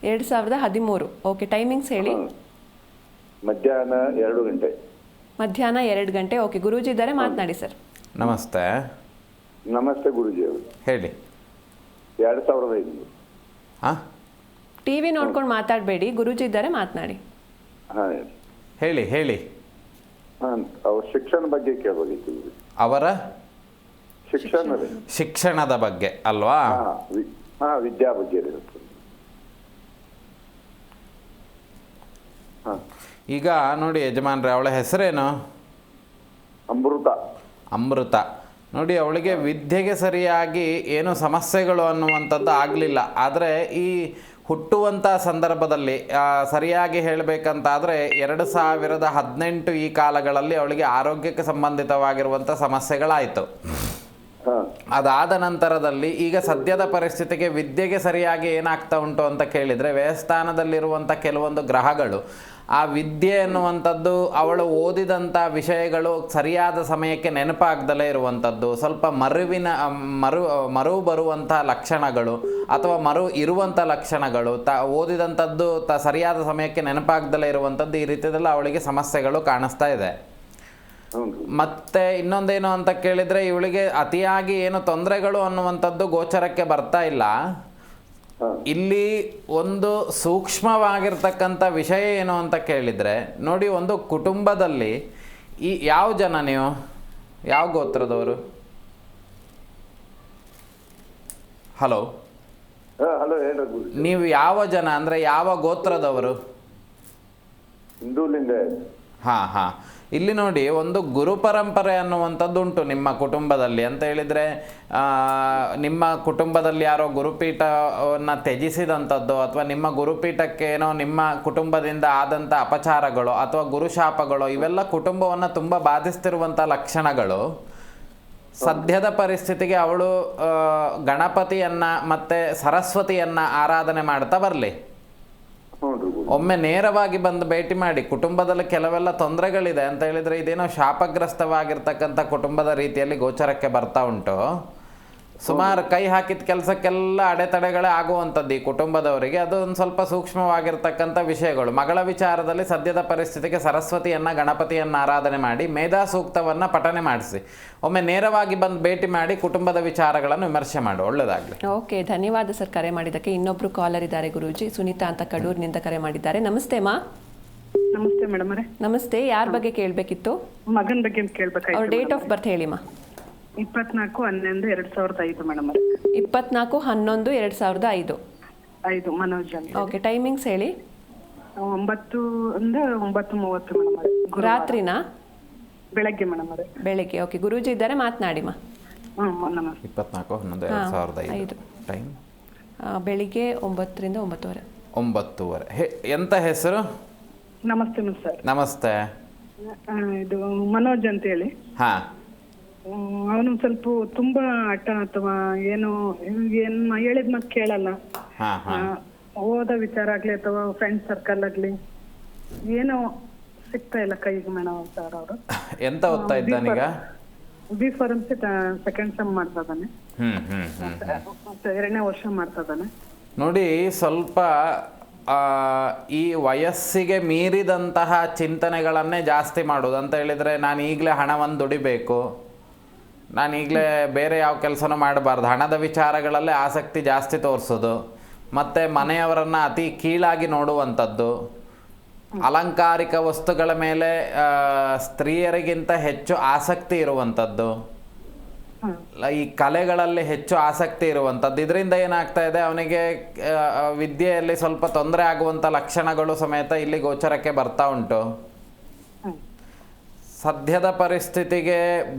[SPEAKER 1] 2013. ಓಕೆ, ಟೈಮಿಂಗ್ಸ್ ಹೇಳಿ.
[SPEAKER 3] ಮಧ್ಯಾಹ್ನ 2 ಗಂಟೆ.
[SPEAKER 1] ಮಧ್ಯಾಹ್ನ 2 ಗಂಟೆ. ಓಕೆ, ಗುರೂಜಿ ಇದ್ದಾರೆ, ಮಾತನಾಡಿ ಸರ್.
[SPEAKER 2] ನಮಸ್ತೆ.
[SPEAKER 3] ನಮಸ್ತೆ ಗುರುಜಿ ಅವರು.
[SPEAKER 2] ಹೇಳಿ.
[SPEAKER 3] 2005.
[SPEAKER 2] ಹಾಂ,
[SPEAKER 1] ಟಿವಿ ನೋಡ್ಕೊಂಡು ಮಾತಾಡಬೇಡಿ, ಗುರೂಜಿ ಇದ್ದಾರೆ, ಮಾತನಾಡಿ.
[SPEAKER 3] ಹಾಂ
[SPEAKER 2] ಹೇಳಿ ಹೇಳಿ.
[SPEAKER 3] ಹಾಂ, ಅವ್ರ ಶಿಕ್ಷಣ ಬಗ್ಗೆ ಕೇಳಬೇಕಿತ್ತು ಗುರುಜಿ.
[SPEAKER 2] ಅವರ ಶಿಕ್ಷಣದ ಬಗ್ಗೆ ಅಲ್ವಾ?
[SPEAKER 3] ಹಾಂ, ವಿದ್ಯಾ ಬಗ್ಗೆ ಇರುತ್ತೆ. ಹಾಂ,
[SPEAKER 2] ಈಗ ನೋಡಿ ಯಜಮಾನ್ರೆ, ಅವಳ ಹೆಸರೇನು? ಅಮೃತ. ನೋಡಿ, ಅವಳಿಗೆ ವಿದ್ಯೆಗೆ ಸರಿಯಾಗಿ ಏನು ಸಮಸ್ಯೆಗಳು ಅನ್ನುವಂಥದ್ದು ಆಗಲಿಲ್ಲ. ಆದರೆ ಈ ಹುಟ್ಟುವಂಥ ಸಂದರ್ಭದಲ್ಲಿ ಸರಿಯಾಗಿ ಹೇಳಬೇಕಂತಾದರೆ 2018 ಈ ಕಾಲಗಳಲ್ಲಿ ಅವಳಿಗೆ ಆರೋಗ್ಯಕ್ಕೆ ಸಂಬಂಧಿತವಾಗಿರುವಂಥ ಸಮಸ್ಯೆಗಳಾಯಿತು. ಅದಾದ ನಂತರದಲ್ಲಿ ಈಗ ಸದ್ಯದ ಪರಿಸ್ಥಿತಿಗೆ ವಿದ್ಯೆಗೆ ಸರಿಯಾಗಿ ಏನಾಗ್ತಾ ಉಂಟು ಅಂತ ಕೇಳಿದರೆ, ವ್ಯಯಸ್ಥಾನದಲ್ಲಿರುವಂಥ ಕೆಲವೊಂದು ಗ್ರಹಗಳು ಆ ವಿದ್ಯೆ ಎನ್ನುವಂಥದ್ದು ಅವಳು ಓದಿದಂಥ ವಿಷಯಗಳು ಸರಿಯಾದ ಸಮಯಕ್ಕೆ ನೆನಪಾಗ್ದಲೇ ಇರುವಂಥದ್ದು, ಸ್ವಲ್ಪ ಮರು ಬರುವಂಥ ಲಕ್ಷಣಗಳು ಅಥವಾ ಇರುವಂಥ ಲಕ್ಷಣಗಳು, ಓದಿದಂಥದ್ದು ಸರಿಯಾದ ಸಮಯಕ್ಕೆ ನೆನಪಾಗ್ದಲೇ ಇರುವಂಥದ್ದು, ಈ ರೀತಿಯದೆಲ್ಲ ಅವಳಿಗೆ ಸಮಸ್ಯೆಗಳು ಕಾಣಿಸ್ತಾ ಇದೆ. ಮತ್ತೆ ಇನ್ನೊಂದೇನು ಅಂತ ಕೇಳಿದರೆ, ಇವಳಿಗೆ ಅತಿಯಾಗಿ ಏನು ತೊಂದರೆಗಳು ಅನ್ನುವಂಥದ್ದು ಗೋಚರಕ್ಕೆ ಬರ್ತಾ ಇಲ್ಲ. ಇಲ್ಲಿ ಒಂದು ಸೂಕ್ಷ್ಮವಾಗಿರ್ತಕ್ಕಂಥ ವಿಷಯ ಏನು ಅಂತ ಕೇಳಿದರೆ, ನೋಡಿ, ಒಂದು ಕುಟುಂಬದಲ್ಲಿ ಯಾವ ಜನ ನೀವು, ಯಾವ ಗೋತ್ರದವರು? ಹಲೋ, ನೀವು ಯಾವ ಜನ ಅಂದರೆ ಯಾವ ಗೋತ್ರದವರು?
[SPEAKER 3] ಹಿಂದೂ ಲಿಂಗಾಯತ.
[SPEAKER 2] ಹಾಂ. ಇಲ್ಲಿ ನೋಡಿ, ಒಂದು ಗುರು ಪರಂಪರೆ ಅನ್ನುವಂಥದ್ದು ಉಂಟು ನಿಮ್ಮ ಕುಟುಂಬದಲ್ಲಿ ಅಂತ ಹೇಳಿದರೆ, ನಿಮ್ಮ ಕುಟುಂಬದಲ್ಲಿ ಯಾರೋ ಗುರುಪೀಠವನ್ನು ತ್ಯಜಿಸಿದಂಥದ್ದು ಅಥವಾ ನಿಮ್ಮ ಗುರುಪೀಠಕ್ಕೆ ಏನೋ ನಿಮ್ಮ ಕುಟುಂಬದಿಂದ ಆದಂಥ ಅಪಚಾರಗಳು ಅಥವಾ ಗುರುಶಾಪಗಳು, ಇವೆಲ್ಲ ಕುಟುಂಬವನ್ನು ತುಂಬ ಬಾಧಿಸ್ತಿರುವಂಥ ಲಕ್ಷಣಗಳು. ಸದ್ಯದ ಪರಿಸ್ಥಿತಿಗೆ ಅವಳು ಗಣಪತಿಯನ್ನು ಮತ್ತು ಸರಸ್ವತಿಯನ್ನು ಆರಾಧನೆ ಮಾಡ್ತಾ ಬರಲಿ. ಒಮ್ಮೆ ನೇರವಾಗಿ ಬಂದು ಭೇಟಿ ಮಾಡಿ. ಕುಟುಂಬದಲ್ಲಿ ಕೆಲವೆಲ್ಲ ತೊಂದರೆಗಳಿದೆ ಅಂತ ಹೇಳಿದರೆ, ಇದೇನೋ ಶಾಪಗ್ರಸ್ತವಾಗಿರ್ತಕ್ಕಂಥ ಕುಟುಂಬದ ರೀತಿಯಲ್ಲಿ ಗೋಚರಕ್ಕೆ ಬರ್ತಾ ಉಂಟು. ಸುಮಾರು ಕೈ ಹಾಕಿದ ಕೆಲಸಕ್ಕೆಲ್ಲ ಅಡೆತಡೆಗಳೇ ಆಗುವಂಥದ್ದು ಈ ಕುಟುಂಬದವರಿಗೆ. ಅದು ಒಂದು ಸ್ವಲ್ಪ ಸೂಕ್ಷ್ಮವಾಗಿರ್ತಕ್ಕಂಥ ವಿಷಯಗಳು. ಮಗಳ ವಿಚಾರದಲ್ಲಿ ಸದ್ಯದ ಪರಿಸ್ಥಿತಿಗೆ ಸರಸ್ವತಿಯನ್ನು ಗಣಪತಿಯನ್ನು ಆರಾಧನೆ ಮಾಡಿ ಮೇಧಾ ಸೂಕ್ತವನ್ನು ಪಠನೆ ಮಾಡಿಸಿ. ಒಮ್ಮೆ ನೇರವಾಗಿ ಬಂದು ಭೇಟಿ ಮಾಡಿ ಕುಟುಂಬದ ವಿಚಾರಗಳನ್ನು ವಿಮರ್ಶೆ ಮಾಡು. ಒಳ್ಳೆಯದಾಗಲಿ.
[SPEAKER 1] ಓಕೆ, ಧನ್ಯವಾದ ಸರ್ ಕರೆ ಮಾಡಿದ್ದಕ್ಕೆ. ಇನ್ನೊಬ್ರು ಕಾಲರ್ ಇದ್ದಾರೆ ಗುರೂಜಿ, ಸುನೀತಾ ಅಂತ ಕಡೂರಿನಿಂದ ಕರೆ ಮಾಡಿದ್ದಾರೆ. ನಮಸ್ತೆ ಮಾ.
[SPEAKER 4] ನಮಸ್ತೆ ಮೇಡಮ್.
[SPEAKER 1] ನಮಸ್ತೆ, ಯಾರ ಬಗ್ಗೆ ಕೇಳಬೇಕಿತ್ತು?
[SPEAKER 4] ಮಗನ ಬಗ್ಗೆ ಕೇಳಬೇಕಾಗಿತ್ತು.
[SPEAKER 1] ಅವ್ರ ಡೇಟ್ ಆಫ್ ಬರ್ತ್ ಹೇಳಿ ಮಾ.
[SPEAKER 4] 24/11/2005 ಮೇಡಮ್.
[SPEAKER 1] 24/11/2005.
[SPEAKER 4] ಮನೋಜ್ ಅಂತ.
[SPEAKER 1] ಓಕೆ, ಟೈಮಿಂಗ್ಸ್ ಹೇಳಿ.
[SPEAKER 4] 9 ಇಂದ 9:30 ಮೇಡಮ್ ಅವರೇ.
[SPEAKER 1] ರಾತ್ರಿನಾ
[SPEAKER 4] ಬೆಳಗ್ಗೆ ಮೇಡಮ್ ಅವರೇ.
[SPEAKER 1] ಬೆಳಿಗ್ಗೆ? ಓಕೆ, ಗುರೂಜಿ ಇದ್ದಾರೆ, ಮಾತನಾಡಿಮ್ಮ.
[SPEAKER 4] ನಮಸ್ತೆ.
[SPEAKER 2] 24/11/2005 ಟೈಮ್
[SPEAKER 1] ಬೆಳಿಗ್ಗೆ 9ರಿಂದ 9:30.
[SPEAKER 2] 9:30. ಎಂತ ಹೆಸರು?
[SPEAKER 4] ನಮಸ್ತೆ ಸರ್.
[SPEAKER 2] ನಮಸ್ತೆ.
[SPEAKER 4] ಇದು ಮನೋಜ್ ಅಂತ ಹೇಳಿ.
[SPEAKER 2] ಹಾಂ.
[SPEAKER 4] ಅವನು ಸ್ವಲ್ಪ ತುಂಬಾ ಹಠ ಅಥವಾ ಏನು ಹೇಳಿದ ಮಾತು ಕೇಳಲ್ಲ.
[SPEAKER 2] ಹಾಂ ಹಾಂ.
[SPEAKER 4] ಓದೋ ವಿಚಾರ ಆಗ್ಲಿ ಅಥವಾ ಫ್ರೆಂಡ್ ಸರ್ಕಲ್ ಆಗ್ಲಿ ಏನೋ ಸಿಗ್ತಾ ಇಲ್ಲ ಕೈಗೆ ಮೇಡಮ್ ಸರ್. ಅವರು
[SPEAKER 2] ಎಂತ ಓದ್ತಾ ಇದ್ದಾನೀಗ?
[SPEAKER 4] ಬಿ ಫಾರ್ಮಸಿ ಸೆಕೆಂಡ್ ಸೆಮ್ ಮಾಡ್ತಾ ಇದ್ದಾನೆ.
[SPEAKER 2] ಹ್ಮ್.
[SPEAKER 4] 2ನೇ ವರ್ಷ ಮಾಡ್ತಾ ಇದ್ದಾನೆ.
[SPEAKER 2] ನೋಡಿ, ಸ್ವಲ್ಪ ಈ ವಯಸ್ಸಿಗೆ ಮೀರಿದಂತಹ ಚಿಂತನೆಗಳನ್ನೇ ಜಾಸ್ತಿ ಮಾಡೋದು. ಅಂತ ಹೇಳಿದರೆ ನಾನು ಈಗಲೇ ಹಣವನ್ನು ದುಡಿಬೇಕು, ನಾನು ಈಗಲೇ ಬೇರೆ ಯಾವ ಕೆಲಸನೂ ಮಾಡಬಾರ್ದು, ಹಣದ ವಿಚಾರಗಳಲ್ಲೇ ಆಸಕ್ತಿ ಜಾಸ್ತಿ ತೋರಿಸೋದು, ಮತ್ತು ಮನೆಯವರನ್ನು ಅತಿ ಕೀಳಾಗಿ ನೋಡುವಂಥದ್ದು, ಅಲಂಕಾರಿಕ ವಸ್ತುಗಳ ಮೇಲೆ ಸ್ತ್ರೀಯರಿಗಿಂತ ಹೆಚ್ಚು ಆಸಕ್ತಿ ಇರುವಂಥದ್ದು, ಈ ಕಲೆಗಳಲ್ಲಿ ಹೆಚ್ಚು ಆಸಕ್ತಿ ಇರುವಂಥದ್ದು. ಇದರಿಂದ ಏನಾಗ್ತಾ ಇದೆ, ಅವನಿಗೆ ವಿದ್ಯೆಯಲ್ಲಿ ಸ್ವಲ್ಪ ತೊಂದರೆ ಆಗುವಂಥ ಲಕ್ಷಣಗಳು ಸಮೇತ ಇಲ್ಲಿ ಗೋಚರಕ್ಕೆ ಬರ್ತಾ ಉಂಟು. ಸದ್ಯದ ಪರಿಸ್ಥಿತಿಗೆ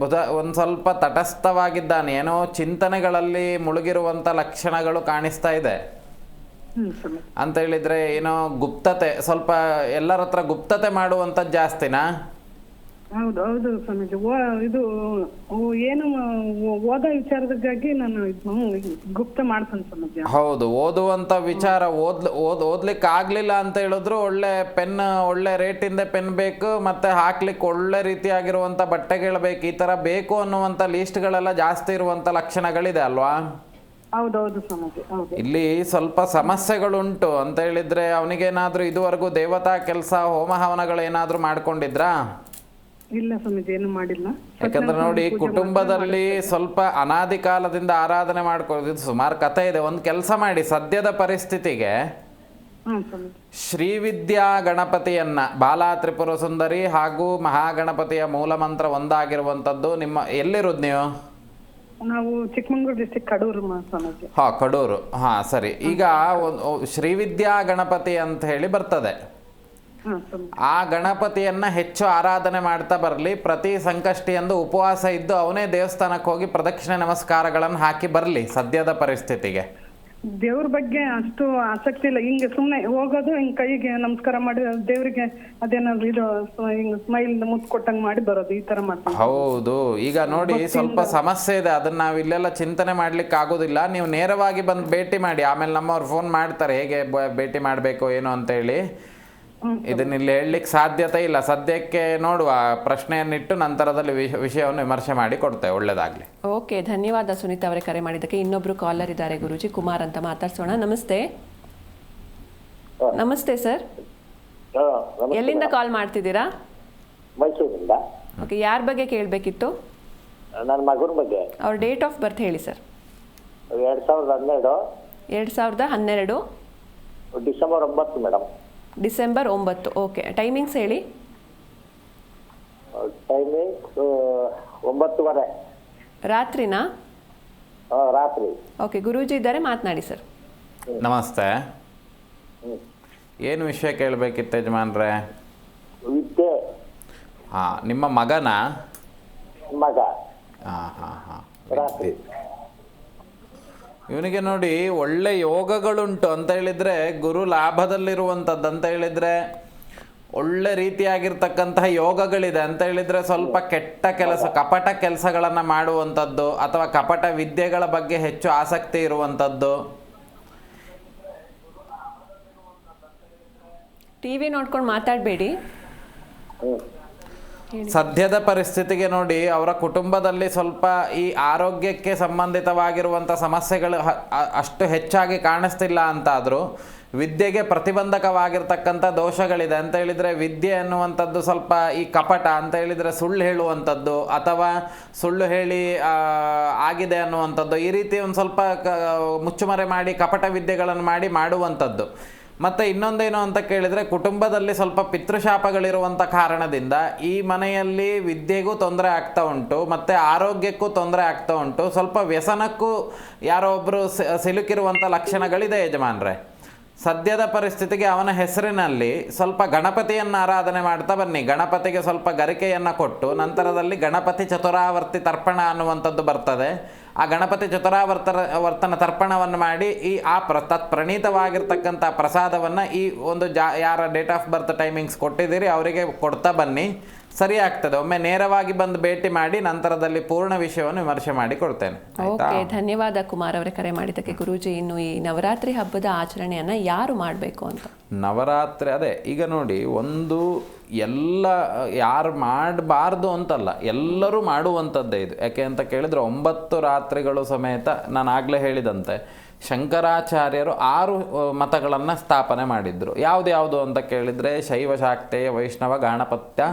[SPEAKER 2] ಒಂದು ಸ್ವಲ್ಪ ತಟಸ್ಥವಾಗಿದ್ದಾನೆ, ಏನೋ ಚಿಂತನೆಗಳಲ್ಲಿ ಮುಳುಗಿರುವಂಥ ಲಕ್ಷಣಗಳು ಕಾಣಿಸ್ತಾ ಇದೆ. ಅಂತ ಹೇಳಿದ್ರೆ ಏನೋ ಗುಪ್ತತೆ, ಸ್ವಲ್ಪ ಎಲ್ಲರ ಹತ್ರ ಗುಪ್ತತೆ ಮಾಡುವಂಥದ್ದು ಜಾಸ್ತಿನಾ?
[SPEAKER 4] ಹೌದು ಹೌದು ಸ್ವಾಮೀಜಿ. ಇದು ಏನು ಓದೋ ವಿಚಾರದಾಗಿ ನಾನು ಗುಪ್ತ ಮಾಡ್ತೇನೆ ಸ್ವಾಮೀಜಿ.
[SPEAKER 2] ಹೌದು, ಓದುವಂತ ವಿಚಾರ ಓದ್ಲಿಕ್ಕೆ ಆಗ್ಲಿಲ್ಲ ಅಂತ ಹೇಳಿದ್ರು ಒಳ್ಳೆ ಪೆನ್, ಒಳ್ಳೆ ರೇಟಿಂದ ಪೆನ್ ಬೇಕು, ಮತ್ತೆ ಹಾಕ್ಲಿಕ್ಕೆ ಒಳ್ಳೆ ರೀತಿಯಾಗಿರುವಂತ ಬಟ್ಟೆಗಳು ಬೇಕು, ಈ ತರ ಬೇಕು ಅನ್ನುವಂತ ಲೀಸ್ಟ್ಗಳೆಲ್ಲ ಜಾಸ್ತಿ ಇರುವಂತ ಲಕ್ಷಣಗಳಿದೆ ಅಲ್ವಾ?
[SPEAKER 4] ಹೌದೌದು ಸ್ವಾಮೀಜಿ. ಹೌದು.
[SPEAKER 2] ಇಲ್ಲಿ ಸ್ವಲ್ಪ ಸಮಸ್ಯೆಗಳುಂಟು. ಅಂತ ಹೇಳಿದ್ರೆ ಅವನಿಗೇನಾದ್ರೂ ಇದುವರೆಗೂ ದೇವತಾ ಕೆಲಸ, ಹೋಮ ಹವನಗಳು ಏನಾದ್ರೂ ಮಾಡ್ಕೊಂಡಿದ್ರಾ?
[SPEAKER 4] ಇಲ್ಲ ಸ್ವಾಮೀಜಿ, ಏನು ಮಾಡಿಲ್ಲ.
[SPEAKER 2] ಯಾಕಂದ್ರೆ ನೋಡಿ, ಕುಟುಂಬದಲ್ಲಿ ಸ್ವಲ್ಪ ಅನಾದಿ ಕಾಲದಿಂದ ಆರಾಧನೆ ಮಾಡ್ಕೊಳ್ಳೋದು ಸುಮಾರು ಕಥೆ ಇದೆ. ಒಂದು ಕೆಲಸ ಮಾಡಿ, ಸದ್ಯದ ಪರಿಸ್ಥಿತಿಗೆ ಶ್ರೀವಿದ್ಯಾ ಗಣಪತಿಯನ್ನ, ಬಾಲಾ ತ್ರಿಪುರ ಸುಂದರಿ ಹಾಗೂ ಮಹಾಗಣಪತಿಯ ಮೂಲಮಂತ್ರ ಒಂದಾಗಿರುವಂಥದ್ದು ನಿಮ್ಮ, ಎಲ್ಲಿರೋದು ನೀವು?
[SPEAKER 4] ನಾವು ಚಿಕ್ಕಮಂಗ್ಳೂರು ಡಿಸ್ಟ್ರಿಕ್ಟ್ ಕಡೂರು ಸ್ವಾಮೀಜಿ.
[SPEAKER 2] ಕಡೂರು. ಸರಿ. ಈಗ ಶ್ರೀವಿದ್ಯಾ ಗಣಪತಿ ಅಂತ ಹೇಳಿ ಬರ್ತದೆ. ಆ ಗಣಪತಿಯನ್ನ ಹೆಚ್ಚು ಆರಾಧನೆ ಮಾಡ್ತಾ ಬರಲಿ. ಪ್ರತಿ ಸಂಕಷ್ಟಿಯಂದು ಉಪವಾಸ ಇದ್ದು ಅವನೇ ದೇವಸ್ಥಾನಕ್ಕೆ ಹೋಗಿ ಪ್ರದಕ್ಷಿಣೆ ನಮಸ್ಕಾರಗಳನ್ನು ಹಾಕಿ ಬರಲಿ. ಸದ್ಯದ ಪರಿಸ್ಥಿತಿಗೆ
[SPEAKER 4] ದೇವ್ರ ಬಗ್ಗೆ ಅಷ್ಟು ಆಸಕ್ತಿ ಇಲ್ಲ. ಹಿಂಗೆ ಸುಮ್ನೆ ಹೋಗೋದು, ಹಿಂಗ್ ಕೈಗೆ ನಮಸ್ಕಾರ ಮಾಡಿ ದೇವ್ರಿಗೆ ಅದೇನಾದ್ರು ಇದು ಹಿಂಗ್ ಸ್ಮೈಲ್ ಮುತ್ತು ಕೊಟ್ಟಂಗ್ ಮಾಡಿ ಬರೋದು, ಈ ತರ ಮಾಡ್ತಾರೆ.
[SPEAKER 2] ಹೌದು. ಈಗ ನೋಡಿ, ಸ್ವಲ್ಪ ಸಮಸ್ಯೆ ಇದೆ, ಅದನ್ನ ನಾವು ಇಲ್ಲೆಲ್ಲ ಚಿಂತನೆ ಮಾಡ್ಲಿಕ್ಕೆ ಆಗೋದಿಲ್ಲ. ನೀವು ನೇರವಾಗಿ ಬಂದು ಭೇಟಿ ಮಾಡಿ, ಆಮೇಲೆ ನಮ್ಮವ್ರು ಫೋನ್ ಮಾಡ್ತಾರೆ ಹೇಗೆ ಭೇಟಿ ಮಾಡಬೇಕು ಏನು ಅಂತ ಹೇಳಿ. ಇದನ್ನ ಇಲ್ಲಿ ಹೇಳಲಿಕ್ಕೆ ಸಾಧ್ಯತೆ ಇಲ್ಲ. ಸದ್ಯಕ್ಕೆ ನೋಡುವ, ಪ್ರಶ್ನೆಯನ್ನಿಟ್ಟು ನಂತರದಲ್ಲಿ ವಿಷಯವನ್ನು ವಿಮರ್ಶೆ ಮಾಡಿ ಕೊಡ್ತೇವೆ. ಒಳ್ಳೇದಾಗ್ಲಿ.
[SPEAKER 1] ಓಕೆ, ಧನ್ಯವಾದ ಸುನೀತಾ ಅವರೇ ಕರೆ ಮಾಡಿದ್ದಕ್ಕೆ. ಇನ್ನೊಬ್ರು ಕಾಲರ್ ಇದ್ದಾರೆ ಗುರೂಜಿ, ಕುಮಾರ್ ಅಂತ, ಮಾತಾಡ್ಸೋಣ. ನಮಸ್ತೆ. ನಮಸ್ತೆ ಸರ್, ಎಲ್ಲಿಂದ ಕಾಲ್ ಮಾಡ್ತಿದ್ದೀರಾ?
[SPEAKER 3] ಮೈಸೂರಿಂದ.
[SPEAKER 1] ಓಕೆ, ಯಾರ ಬಗ್ಗೆ ಕೇಳಬೇಕಿತ್ತು?
[SPEAKER 3] ನನ್ನ ಮಗನ ಬಗ್ಗೆ.
[SPEAKER 1] ಅವ್ರ ಡೇಟ್ ಆಫ್ ಬರ್ತ್ ಹೇಳಿ sir.
[SPEAKER 3] 2012.
[SPEAKER 1] 2012
[SPEAKER 3] December 9 madam.
[SPEAKER 1] December 9. Okay, timings ಹೇಳಿ.
[SPEAKER 3] ಟೈಮಿಂಗ್ 9:30
[SPEAKER 1] ರಾತ್ರಿನಾ?
[SPEAKER 3] ರಾತ್ರಿ.
[SPEAKER 1] ಓಕೆ, ಗುರೂಜಿ ಇದ್ದಾರೆ, ಮಾತನಾಡಿ ಸರ್.
[SPEAKER 2] ನಮಸ್ತೆ. ಏನು ವಿಷಯ ಕೇಳಬೇಕಿತ್ತು ಯಜಮಾನ್ರೆ?
[SPEAKER 3] ವಿದ್ಯೆ.
[SPEAKER 2] ನಿಮ್ಮ ಮಗನ
[SPEAKER 3] ಮಗ. ರಾತ್ರಿ.
[SPEAKER 2] ಇವನಿಗೆ ನೋಡಿ, ಒಳ್ಳೆ ಯೋಗಗಳುಂಟು. ಅಂತ ಹೇಳಿದ್ರೆ ಗುರು ಲಾಭದಲ್ಲಿರುವಂಥದ್ದು. ಅಂತ ಹೇಳಿದ್ರೆ ಒಳ್ಳೆ ರೀತಿಯಾಗಿರ್ತಕ್ಕಂತಹ ಯೋಗಗಳಿದೆ. ಅಂತ ಹೇಳಿದ್ರೆ ಸ್ವಲ್ಪ ಕೆಟ್ಟ ಕೆಲಸ, ಕಪಟ ಕೆಲಸಗಳನ್ನು ಮಾಡುವಂಥದ್ದು ಅಥವಾ ಕಪಟ ವಿದ್ಯೆಗಳ ಬಗ್ಗೆ ಹೆಚ್ಚು ಆಸಕ್ತಿ ಇರುವಂಥದ್ದು.
[SPEAKER 1] ಟಿವಿ ನೋಡ್ಕೊಂಡು ಮಾತಾಡಬೇಡಿ.
[SPEAKER 2] ಸದ್ಯದ ಪರಿಸ್ಥಿತಿಗೆ ನೋಡಿ, ಅವರ ಕುಟುಂಬದಲ್ಲಿ ಸ್ವಲ್ಪ ಈ ಆರೋಗ್ಯಕ್ಕೆ ಸಂಬಂಧಿತವಾಗಿರುವಂಥ ಸಮಸ್ಯೆಗಳು ಅಷ್ಟು ಹೆಚ್ಚಾಗಿ ಕಾಣಿಸ್ತಿಲ್ಲ ಅಂತಾದರೂ ವಿದ್ಯೆಗೆ ಪ್ರತಿಬಂಧಕವಾಗಿರ್ತಕ್ಕಂಥ ದೋಷಗಳಿದೆ. ಅಂತ ಹೇಳಿದರೆ ವಿದ್ಯೆ ಅನ್ನುವಂಥದ್ದು ಸ್ವಲ್ಪ ಈ ಕಪಟ, ಅಂತ ಹೇಳಿದರೆ ಸುಳ್ಳು ಹೇಳುವಂಥದ್ದು ಅಥವಾ ಸುಳ್ಳು ಹೇಳಿ ಆಗಿದೆ ಅನ್ನುವಂಥದ್ದು, ಈ ರೀತಿ ಒಂದು ಸ್ವಲ್ಪ ಮುಚ್ಚುಮರೆ ಮಾಡಿ ಕಪಟ ವಿದ್ಯೆಗಳನ್ನು ಮಾಡುವಂಥದ್ದು. ಮತ್ತು ಇನ್ನೊಂದೇನು ಅಂತ ಕೇಳಿದರೆ, ಕುಟುಂಬದಲ್ಲಿ ಸ್ವಲ್ಪ ಪಿತೃಶಾಪಗಳಿರುವಂಥ ಕಾರಣದಿಂದ ಈ ಮನೆಯಲ್ಲಿ ವಿದ್ಯೆಗೂ ತೊಂದರೆ ಆಗ್ತಾ ಉಂಟು, ಮತ್ತು ಆರೋಗ್ಯಕ್ಕೂ ತೊಂದರೆ ಆಗ್ತಾ ಉಂಟು. ಸ್ವಲ್ಪ ವ್ಯಸನಕ್ಕೂ ಯಾರೋ ಒಬ್ಬರು ಸಿಲುಕಿರುವಂಥ ಲಕ್ಷಣಗಳಿದೆ ಯಜಮಾನ್ರೆ. ಸದ್ಯದ ಪರಿಸ್ಥಿತಿಗೆ ಅವನ ಹೆಸರಿನಲ್ಲಿ ಸ್ವಲ್ಪ ಗಣಪತಿಯನ್ನು ಆರಾಧನೆ ಮಾಡ್ತಾ ಬನ್ನಿ. ಗಣಪತಿಗೆ ಸ್ವಲ್ಪ ಗರಿಕೆಯನ್ನು ಕೊಟ್ಟು ನಂತರದಲ್ಲಿ ಗಣಪತಿ ಚತುರಾವರ್ತಿ ತರ್ಪಣ ಅನ್ನುವಂಥದ್ದು ಬರ್ತದೆ. ಆ ಗಣಪತಿ ಚತುರಾವರ್ತನ ತರ್ಪಣವನ್ನು ಮಾಡಿ ಪ್ರಣೀತವಾಗಿರ್ತಕ್ಕಂಥ ಪ್ರಸಾದವನ್ನು ಈ ಒಂದು ಯಾರ ಡೇಟ್ ಆಫ್ ಬರ್ತ್ ಟೈಮಿಂಗ್ಸ್ ಕೊಟ್ಟಿದ್ದೀರಿ ಅವರಿಗೆ ಕೊಡ್ತಾ ಬನ್ನಿ, ಸರಿ ಆಗ್ತದೆ. ಒಮ್ಮೆ ನೇರವಾಗಿ ಬಂದು ಭೇಟಿ ಮಾಡಿ ನಂತರದಲ್ಲಿ ಪೂರ್ಣ ವಿಷಯವನ್ನು ವಿಮರ್ಶೆ ಮಾಡಿ ಕೊಡ್ತೇನೆ.
[SPEAKER 1] ಓಕೆ, ಧನ್ಯವಾದ ಕುಮಾರ್ ಅವರೇ ಕರೆ ಮಾಡಿದ್ದಕ್ಕೆ. ಗುರೂಜಿ, ಇನ್ನು ಈ ನವರಾತ್ರಿ ಹಬ್ಬದ ಆಚರಣೆಯನ್ನು ಯಾರು ಮಾಡಬೇಕು ಅಂತ?
[SPEAKER 2] ನವರಾತ್ರಿ ಅದೇ ಈಗ ನೋಡಿ, ಒಂದು ಎಲ್ಲ ಯಾರು ಮಾಡಬಾರ್ದು ಅಂತಲ್ಲ, ಎಲ್ಲರೂ ಮಾಡುವಂಥದ್ದೇ ಇದು. ಯಾಕೆ ಅಂತ ಕೇಳಿದರೆ 9 ರಾತ್ರಿಗಳು ಸಮೇತ ನಾನು ಆಗಲೇ ಹೇಳಿದಂತೆ ಶಂಕರಾಚಾರ್ಯರು 6 ಮತಗಳನ್ನು ಸ್ಥಾಪನೆ ಮಾಡಿದ್ರು. ಯಾವುದು ಅಂತ ಕೇಳಿದರೆ ಶೈವ, ಶಾಕ್ತೇಯ, ವೈಷ್ಣವ, ಗಾಣಪತ್ಯ,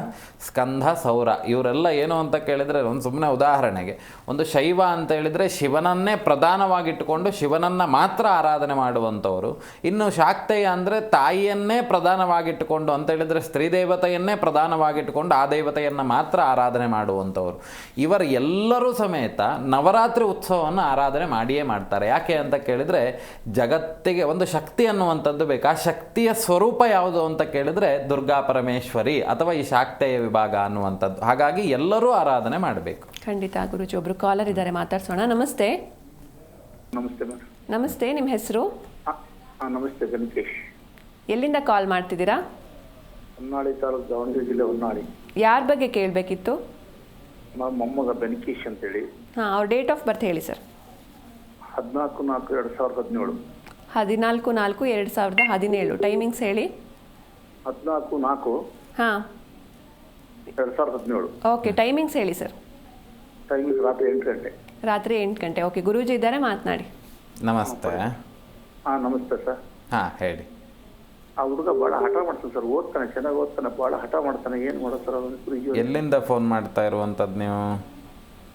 [SPEAKER 2] ಸ್ಕಂಧ, ಸೌರ. ಇವರೆಲ್ಲ ಏನು ಅಂತ ಕೇಳಿದರೆ, ಒಂದು ಸುಮ್ಮನೆ ಉದಾಹರಣೆಗೆ, ಒಂದು ಶೈವ ಅಂತ ಹೇಳಿದರೆ ಶಿವನನ್ನೇ ಪ್ರಧಾನವಾಗಿಟ್ಟುಕೊಂಡು ಶಿವನನ್ನು ಮಾತ್ರ ಆರಾಧನೆ ಮಾಡುವಂಥವರು. ಇನ್ನು ಶಾಕ್ತೇಯ ಅಂದರೆ ತಾಯಿಯನ್ನೇ ಪ್ರಧಾನವಾಗಿಟ್ಟುಕೊಂಡು ಅಂತ ಹೇಳಿದರೆ ಸ್ತ್ರೀ ದೇವತೆಯನ್ನೇ ಪ್ರಧಾನವಾಗಿಟ್ಟುಕೊಂಡು ಆ ದೇವತೆಯನ್ನು ಮಾತ್ರ ಆರಾಧನೆ ಮಾಡುವಂಥವರು. ಇವರೆಲ್ಲರೂ ಸಮೇತ ನವರಾತ್ರಿ ಉತ್ಸವವನ್ನು ಆರಾಧನೆ ಮಾಡಿಯೇ ಮಾಡ್ತಾರೆ. ಯಾಕೆ ಅಂತ ಕೇಳಿದರೆ, ಜಗತ್ತಿಗೆ ಒಂದು ಶಕ್ತಿ ಅನ್ನುವಂಥದ್ದು ಬೇಕು. ಆ ಶಕ್ತಿಯ ಸ್ವರೂಪ ಯಾವುದು ಅಂತ ಕೇಳಿದರೆ ದುರ್ಗಾ ಪರಮೇಶ್ವರಿ ಅಥವಾ ಈ ಶಾಕ್ತೇಯ ವಿಭಾಗ ಅನ್ನುವಂಥದ್ದು. ಹಾಗಾಗಿ ಎಲ್ಲರೂ ಆರಾಧನೆ ಮಾಡಬೇಕು.
[SPEAKER 1] ಖಂಡಿತ ಗುರುಜಿ. ಒಬ್ರು ಕಾಲರ್ ಇದ್ದಾರೆ, ಮಾತಾಡ್ಸೋಣ. ನಮಸ್ತೆ.
[SPEAKER 3] ನಮಸ್ತೆ ಮೇಡಮ್.
[SPEAKER 1] ನಮಸ್ತೆ, ನಿಮ್ಮ ಹೆಸರು?
[SPEAKER 3] ನಮಸ್ತೆ, ವೆಂಕಟೇಶ್.
[SPEAKER 1] ಎಲ್ಲಿಂದ ಕಾಲ್ ಮಾಡ್ತಿದ್ದೀರಾ?
[SPEAKER 3] ಹೊನ್ನಾಳಿ ತಾಲೂಕು, ದಾವಣಗೆರೆ ಜಿಲ್ಲೆ, ಹೊನ್ನಾಳಿ.
[SPEAKER 1] ಯಾರ ಬಗ್ಗೆ ಕೇಳಬೇಕಿತ್ತು?
[SPEAKER 3] ನಮ್ಮ ಮೊಮ್ಮಗ ಬೆನಕೇಶ್ ಅಂತೇಳಿ.
[SPEAKER 1] ಹಾಂ, ಅವ್ರ ಡೇಟ್ ಆಫ್ ಬರ್ತ್ ಹೇಳಿ ಸರ್.
[SPEAKER 3] 14/4/2017.
[SPEAKER 1] 14/4/2017. ಟೈಮಿಂಗ್ಸ್ ಹೇಳಿ.
[SPEAKER 3] 14/4
[SPEAKER 1] ಹಾಂ,
[SPEAKER 3] 2017.
[SPEAKER 1] ಓಕೆ. ಟೈಮಿಂಗ್ಸ್ ಹೇಳಿ ಸರ್.
[SPEAKER 3] ಟೈಮಿಂಗ್ಸ್ ರಾತ್ರಿ 8 ಗಂಟೆ.
[SPEAKER 1] ರಾತ್ರಿ 8 ಗಂಟೆ. ಓಕೆ, ಗುರೂಜಿ ಇದ್ದಾರೆ, ಮಾತನಾಡಿ.
[SPEAKER 2] ನಮಸ್ತೆ.
[SPEAKER 3] ನಮಸ್ತೆ ಸರ್.
[SPEAKER 2] ಹೇಳಿ.
[SPEAKER 3] ಆ ಹುಡುಗ ಭಾಳ ಹಠ ಮಾಡ್ತಾನೆ ಸರ್. ಓದ್ತಾನೆ, ಚೆನ್ನಾಗಿ ಓದ್ತಾನೆ, ಭಾಳ ಹಠ ಮಾಡ್ತಾನೆ. ಏನು ಮಾಡೋದು ಸರ್ ಅವನು?
[SPEAKER 2] ಎಲ್ಲಿಂದ ಫೋನ್ ಮಾಡ್ತಾ ಇರುವಂಥದ್ದು ನೀವು?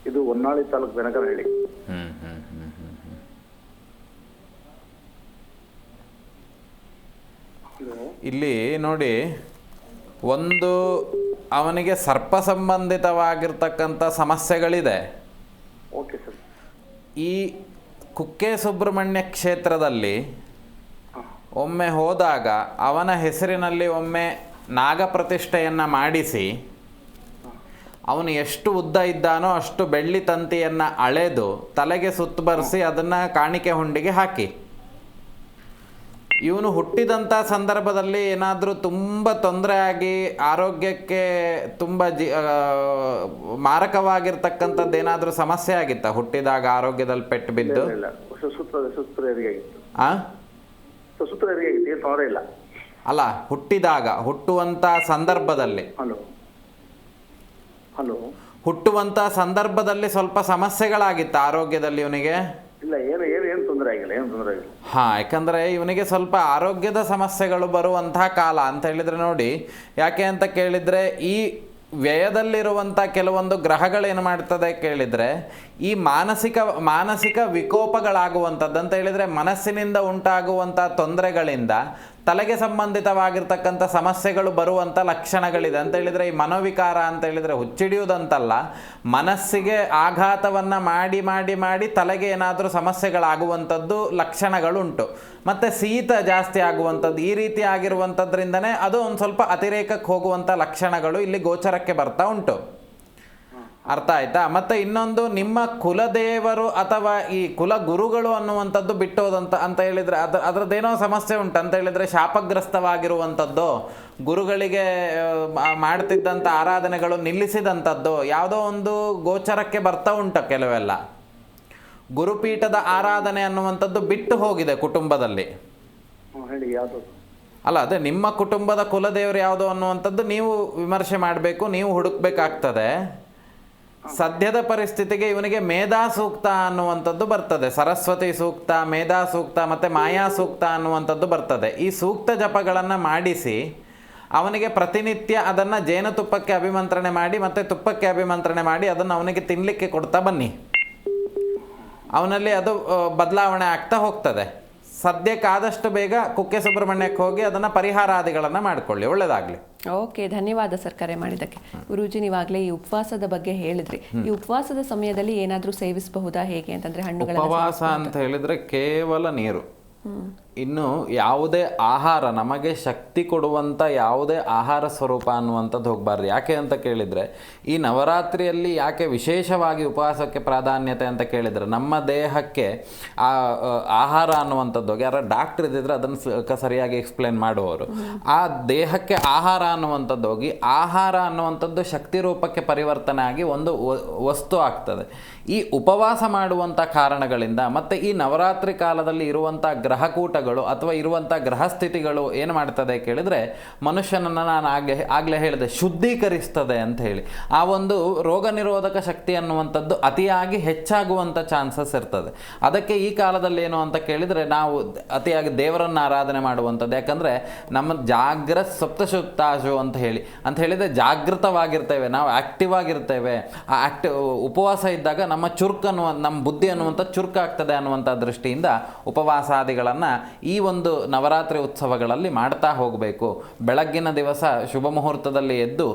[SPEAKER 3] ಇದು ಹೊನ್ನಾಳಿ ತಾಲೂಕು, ಬೆನಗನಹಳ್ಳಿ.
[SPEAKER 2] ಇಲ್ಲಿ ನೋಡಿ, ಒಂದು ಅವನಿಗೆ ಸರ್ಪ ಸಂಬಂಧಿತವಾಗಿರ್ತಕ್ಕಂಥ ಸಮಸ್ಯೆಗಳಿದೆ.
[SPEAKER 3] Okay sir.
[SPEAKER 2] ಈ ಕುಕ್ಕೆ ಸುಬ್ರಹ್ಮಣ್ಯ ಕ್ಷೇತ್ರದಲ್ಲಿ ಒಮ್ಮೆ ಹೋದಾಗ ಅವನ ಹೆಸರಿನಲ್ಲಿ ಒಮ್ಮೆ ನಾಗ ಪ್ರತಿಷ್ಠೆಯನ್ನು ಮಾಡಿಸಿ, ಅವನು ಎಷ್ಟು ಉದ್ದ ಇದ್ದಾನೋ ಅಷ್ಟು ಬೆಳ್ಳಿ ತಂತಿಯನ್ನು ಅಳೆದು ತಲೆಗೆ ಸುತ್ತು ಬರೆಸಿ ಅದನ್ನು ಕಾಣಿಕೆ ಹುಂಡಿಗೆ ಹಾಕಿ. ಇವನು ಹುಟ್ಟಿದಂಥ ಸಂದರ್ಭದಲ್ಲಿ ಏನಾದರೂ ತುಂಬ ತೊಂದರೆ ಆಗಿ ಆರೋಗ್ಯಕ್ಕೆ ತುಂಬ ಮಾರಕವಾಗಿರ್ತಕ್ಕಂಥದ್ದು ಏನಾದರೂ ಸಮಸ್ಯೆ ಆಗಿತ್ತಾ? ಹುಟ್ಟಿದಾಗ ಆರೋಗ್ಯದಲ್ಲಿ ಪೆಟ್ಟು ಬಿದ್ದು? ಅಲ್ಲ, ಹುಟ್ಟುವಂಥ ಸಂದರ್ಭದಲ್ಲಿ ಹುಟ್ಟುವಂಥ ಸಂದರ್ಭದಲ್ಲಿ ಸ್ವಲ್ಪ ಸಮಸ್ಯೆಗಳಾಗಿತ್ತ ಆರೋಗ್ಯದಲ್ಲಿ ಇವನಿಗೆ?
[SPEAKER 3] ಇಲ್ಲ, ಏನು ತೊಂದರೆ ಆಗಿಲ್ಲ.
[SPEAKER 2] ಯಾಕಂದರೆ ಇವನಿಗೆ ಸ್ವಲ್ಪ ಆರೋಗ್ಯದ ಸಮಸ್ಯೆಗಳು ಬರುವಂತಹ ಕಾಲ ಅಂತ ಹೇಳಿದರೆ ನೋಡಿ. ಯಾಕೆ ಅಂತ ಕೇಳಿದರೆ, ಈ ವ್ಯಯದಲ್ಲಿರುವಂಥ ಕೆಲವೊಂದು ಗ್ರಹಗಳೇನು ಮಾಡ್ತದೆ ಕೇಳಿದರೆ, ಈ ಮಾನಸಿಕ ವಿಕೋಪಗಳಾಗುವಂಥದ್ದು ಅಂತ ಹೇಳಿದರೆ ಮನಸ್ಸಿನಿಂದ ಉಂಟಾಗುವಂಥ ತೊಂದರೆಗಳಿಂದ ತಲೆಗೆ ಸಂಬಂಧಿತವಾಗಿರ್ತಕ್ಕಂಥ ಸಮಸ್ಯೆಗಳು ಬರುವಂಥ ಲಕ್ಷಣಗಳಿದೆ. ಅಂತ ಹೇಳಿದರೆ ಈ ಮನೋವಿಕಾರ ಅಂತ ಹೇಳಿದರೆ ಹುಚ್ಚಿಡಿಯುವುದಂತಲ್ಲ, ಮನಸ್ಸಿಗೆ ಆಘಾತವನ್ನು ಮಾಡಿ ಮಾಡಿ ಮಾಡಿ ತಲೆಗೆ ಏನಾದರೂ ಸಮಸ್ಯೆಗಳಾಗುವಂಥದ್ದು ಲಕ್ಷಣಗಳುಂಟು. ಮತ್ತು ಶೀತ ಜಾಸ್ತಿ ಆಗುವಂಥದ್ದು, ಈ ರೀತಿ ಆಗಿರುವಂಥದ್ರಿಂದನೇ ಅದು ಒಂದು ಸ್ವಲ್ಪ ಅತಿರೇಕಕ್ಕೆ ಹೋಗುವಂಥ ಲಕ್ಷಣಗಳು ಇಲ್ಲಿ ಗೋಚರಕ್ಕೆ ಬರ್ತಾ ಉಂಟು. ಅರ್ಥ ಆಯ್ತಾ? ಮತ್ತು ಇನ್ನೊಂದು, ನಿಮ್ಮ ಕುಲದೇವರು ಅಥವಾ ಈ ಕುಲಗುರುಗಳು ಅನ್ನುವಂಥದ್ದು ಬಿಟ್ಟೋದಂತ ಅಂತ ಹೇಳಿದರೆ ಅದರದ್ದೇನೋ ಸಮಸ್ಯೆ ಉಂಟು. ಅಂತ ಹೇಳಿದರೆ ಶಾಪಗ್ರಸ್ತವಾಗಿರುವಂಥದ್ದು, ಗುರುಗಳಿಗೆ ಮಾಡ್ತಿದ್ದಂಥ ಆರಾಧನೆಗಳು ನಿಲ್ಲಿಸಿದಂಥದ್ದು ಯಾವುದೋ ಒಂದು ಗೋಚರಕ್ಕೆ ಬರ್ತಾ ಉಂಟು. ಕೆಲವೆಲ್ಲ ಗುರುಪೀಠದ ಆರಾಧನೆ ಅನ್ನುವಂಥದ್ದು ಬಿಟ್ಟು ಹೋಗಿದೆ ಕುಟುಂಬದಲ್ಲಿ. ಅಲ್ಲ, ಅದೇ ನಿಮ್ಮ ಕುಟುಂಬದ ಕುಲದೇವರು ಯಾವುದು ಅನ್ನುವಂಥದ್ದು ನೀವು ವಿಮರ್ಶೆ ಮಾಡಬೇಕು, ನೀವು ಹುಡುಕ್ಬೇಕಾಗ್ತದೆ. ಸದ್ಯದ ಪರಿಸ್ಥಿತಿಗೆ ಇವನಿಗೆ ಮೇಧಾ ಸೂಕ್ತ ಅನ್ನುವಂಥದ್ದು ಬರ್ತದೆ. ಸರಸ್ವತಿ ಸೂಕ್ತ, ಮೇಧಾ ಸೂಕ್ತ ಮತ್ತು ಮಾಯಾ ಸೂಕ್ತ ಅನ್ನುವಂಥದ್ದು ಬರ್ತದೆ. ಈ ಸೂಕ್ತ ಜಪಗಳನ್ನು ಮಾಡಿಸಿ ಅವನಿಗೆ ಪ್ರತಿನಿತ್ಯ ಅದನ್ನು ಜೇನುತುಪ್ಪಕ್ಕೆ ಅಭಿಮಂತ್ರಣೆ ಮಾಡಿ ಮತ್ತು ತುಪ್ಪಕ್ಕೆ ಅಭಿಮಂತ್ರಣೆ ಮಾಡಿ ಅದನ್ನು ಅವನಿಗೆ ತಿನ್ನಲಿಕ್ಕೆ ಕೊಡ್ತಾ ಬನ್ನಿ. ಅವನಲ್ಲಿ ಅದು ಬದಲಾವಣೆ ಆಗ್ತಾ ಹೋಗ್ತದೆ. ಸದ್ಯಕ್ಕೆ ಆದಷ್ಟು ಬೇಗ ಕುಕ್ಕೆ ಸುಬ್ರಹ್ಮಣ್ಯಕ್ಕೆ ಹೋಗಿ ಅದನ್ನು ಪರಿಹಾರಾದಿಗಳನ್ನು ಮಾಡಿಕೊಳ್ಳಿ. ಒಳ್ಳೆಯದಾಗಲಿ.
[SPEAKER 1] ಓಕೆ, ಧನ್ಯವಾದ ಸರ್ ಕರೆ ಮಾಡಿದ್ದಕ್ಕೆ. ಗುರೂಜಿ, ನೀವಾಗಲೇ ಈ ಉಪವಾಸದ ಬಗ್ಗೆ ಹೇಳಿದ್ರಿ. ಈ ಉಪವಾಸದ ಸಮಯದಲ್ಲಿ ಏನಾದರೂ ಸೇವಿಸಬಹುದಾ, ಹೇಗೆ ಅಂತಂದ್ರೆ? ಹಣ್ಣುಗಳ
[SPEAKER 2] ಉಪವಾಸ ಅಂತ ಹೇಳಿದ್ರೆ ಕೇವಲ ನೀರು. ಇನ್ನು ಯಾವುದೇ ಆಹಾರ ನಮಗೆ ಶಕ್ತಿ ಕೊಡುವಂಥ ಯಾವುದೇ ಆಹಾರ ಸ್ವರೂಪ ಅನ್ನುವಂಥದ್ದು ಹೋಗಬಾರ್ದು. ಯಾಕೆ ಅಂತ ಕೇಳಿದರೆ, ಈ ನವರಾತ್ರಿಯಲ್ಲಿ ಯಾಕೆ ವಿಶೇಷವಾಗಿ ಉಪವಾಸಕ್ಕೆ ಪ್ರಾಧಾನ್ಯತೆ ಅಂತ ಕೇಳಿದರೆ, ನಮ್ಮ ದೇಹಕ್ಕೆ ಆಹಾರ ಅನ್ನುವಂಥದ್ದು, ಯಾರು ಡಾಕ್ಟ್ರ್ ಇದ್ದಿದ್ರೆ ಅದನ್ನು ಸರಿಯಾಗಿ ಎಕ್ಸ್ಪ್ಲೇನ್ ಮಾಡುವವರು, ಆ ದೇಹಕ್ಕೆ ಆಹಾರ ಅನ್ನುವಂಥದ್ದು ಹೋಗಿ ಆಹಾರ ಅನ್ನುವಂಥದ್ದು ಶಕ್ತಿ ರೂಪಕ್ಕೆ ಪರಿವರ್ತನೆ ಆಗಿ ಒಂದು ವಸ್ತು ಆಗ್ತದೆ. ಈ ಉಪವಾಸ ಮಾಡುವಂಥ ಕಾರಣಗಳಿಂದ ಮತ್ತು ಈ ನವರಾತ್ರಿ ಕಾಲದಲ್ಲಿ ಇರುವಂಥ ಗ್ರಹಕೂಟಗಳು ಅಥವಾ ಇರುವಂಥ ಗ್ರಹಸ್ಥಿತಿಗಳು ಏನು ಮಾಡ್ತದೆ ಕೇಳಿದರೆ, ಮನುಷ್ಯನನ್ನು ನಾನು ಆಗಲೇ ಹೇಳಿದೆ ಶುದ್ಧೀಕರಿಸ್ತದೆ ಅಂತ ಹೇಳಿ. ಆ ಒಂದು ರೋಗ ನಿರೋಧಕ ಶಕ್ತಿ ಅನ್ನುವಂಥದ್ದು ಅತಿಯಾಗಿ ಹೆಚ್ಚಾಗುವಂಥ ಚಾನ್ಸಸ್ ಇರ್ತದೆ. ಅದಕ್ಕೆ ಈ ಕಾಲದಲ್ಲಿ ಏನು ಅಂತ ಕೇಳಿದರೆ, ನಾವು ಅತಿಯಾಗಿ ದೇವರನ್ನು ಆರಾಧನೆ ಮಾಡುವಂಥದ್ದು. ಯಾಕಂದರೆ ನಮ್ಮ ಜಾಗ್ರತ್ ಸಪ್ತಶುತ್ತಾಶು ಅಂತ ಹೇಳಿದರೆ ಜಾಗೃತವಾಗಿರ್ತೇವೆ, ನಾವು ಆ್ಯಕ್ಟಿವ್ ಆಗಿರ್ತೇವೆ. ಆ ಉಪವಾಸ ಇದ್ದಾಗ ನಮ್ಮ ನಮ್ಮ ಬುದ್ಧಿ ಅನ್ನುವಂಥ ಚುರುಕಾಗ್ತದೆ ಅನ್ನುವಂಥ ದೃಷ್ಟಿಯಿಂದ ಉಪವಾಸಾದಿಗಳನ್ನು ಈ ಒಂದು ನವರಾತ್ರಿ ಉತ್ಸವಗಳಲ್ಲಿ ಮಾಡ್ತಾ ಹೋಗಬೇಕು. ಬೆಳಗ್ಗಿನ ದಿವಸ ಶುಭ ಮುಹೂರ್ತದಲ್ಲಿ ಎದ್ದು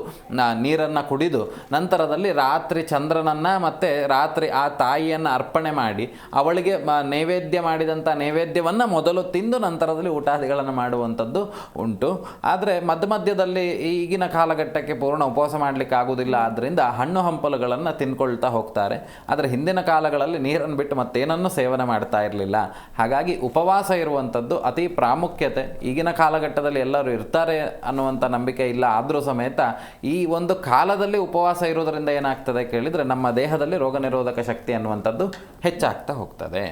[SPEAKER 2] ನೀರನ್ನು ಕುಡಿದು ನಂತರದಲ್ಲಿ ರಾತ್ರಿ ಚಂದ್ರನನ್ನು ಮತ್ತು ರಾತ್ರಿ ಆ ತಾಯಿಯನ್ನು ಅರ್ಪಣೆ ಮಾಡಿ ಅವಳಿಗೆ ನೈವೇದ್ಯ ಮಾಡಿದಂಥ ನೈವೇದ್ಯವನ್ನು ಮೊದಲು ತಿಂದು ನಂತರದಲ್ಲಿ ಊಟಾದಿಗಳನ್ನು ಮಾಡುವಂಥದ್ದು ಉಂಟು. ಆದರೆ ಮಧ್ಯದಲ್ಲಿ ಈಗಿನ ಕಾಲಘಟ್ಟಕ್ಕೆ ಪೂರ್ಣ ಉಪವಾಸ ಮಾಡಲಿಕ್ಕೆ ಆಗೋದಿಲ್ಲ. ಆದ್ದರಿಂದ ಹಣ್ಣು ಹಂಪಲುಗಳನ್ನು ತಿನ್ಕೊಳ್ತಾ ಹೋಗ್ತಾರೆ. ಆದರೆ ಹಿಂದಿನ ಕಾಲಗಳಲ್ಲಿ ನೀರನ್ನು ಬಿಟ್ಟು ಮತ್ತೇನನ್ನು ಸೇವನೆ ಮಾಡ್ತಾ ಇರಲಿಲ್ಲ. ಹಾಗಾಗಿ ಉಪವಾಸ ಇರುವಂಥದ್ದು ಅತಿ ಪ್ರಾಮುಖ್ಯತೆ. ಈಗಿನ ಕಾಲಘಟ್ಟದಲ್ಲಿ ಎಲ್ಲರೂ ಇರ್ತಾರೆ ಅನ್ನುವಂಥ ನಂಬಿಕೆ ಇಲ್ಲ. ಆದರೂ ಸಮೇತ ಈ ಒಂದು ಕಾಲದಲ್ಲಿ ಉಪವಾಸ ಇರೋದರಿಂದ ಏನಾಗ್ತದೆ ಕೇಳಿದರೆ, ನಮ್ಮ ದೇಹದಲ್ಲಿ ರೋಗ ನಿರೋಧಕ ಶಕ್ತಿ ಅನ್ನುವಂಥದ್ದು ಹೆಚ್ಚಾಗ್ತಾ ಹೋಗ್ತದೆ.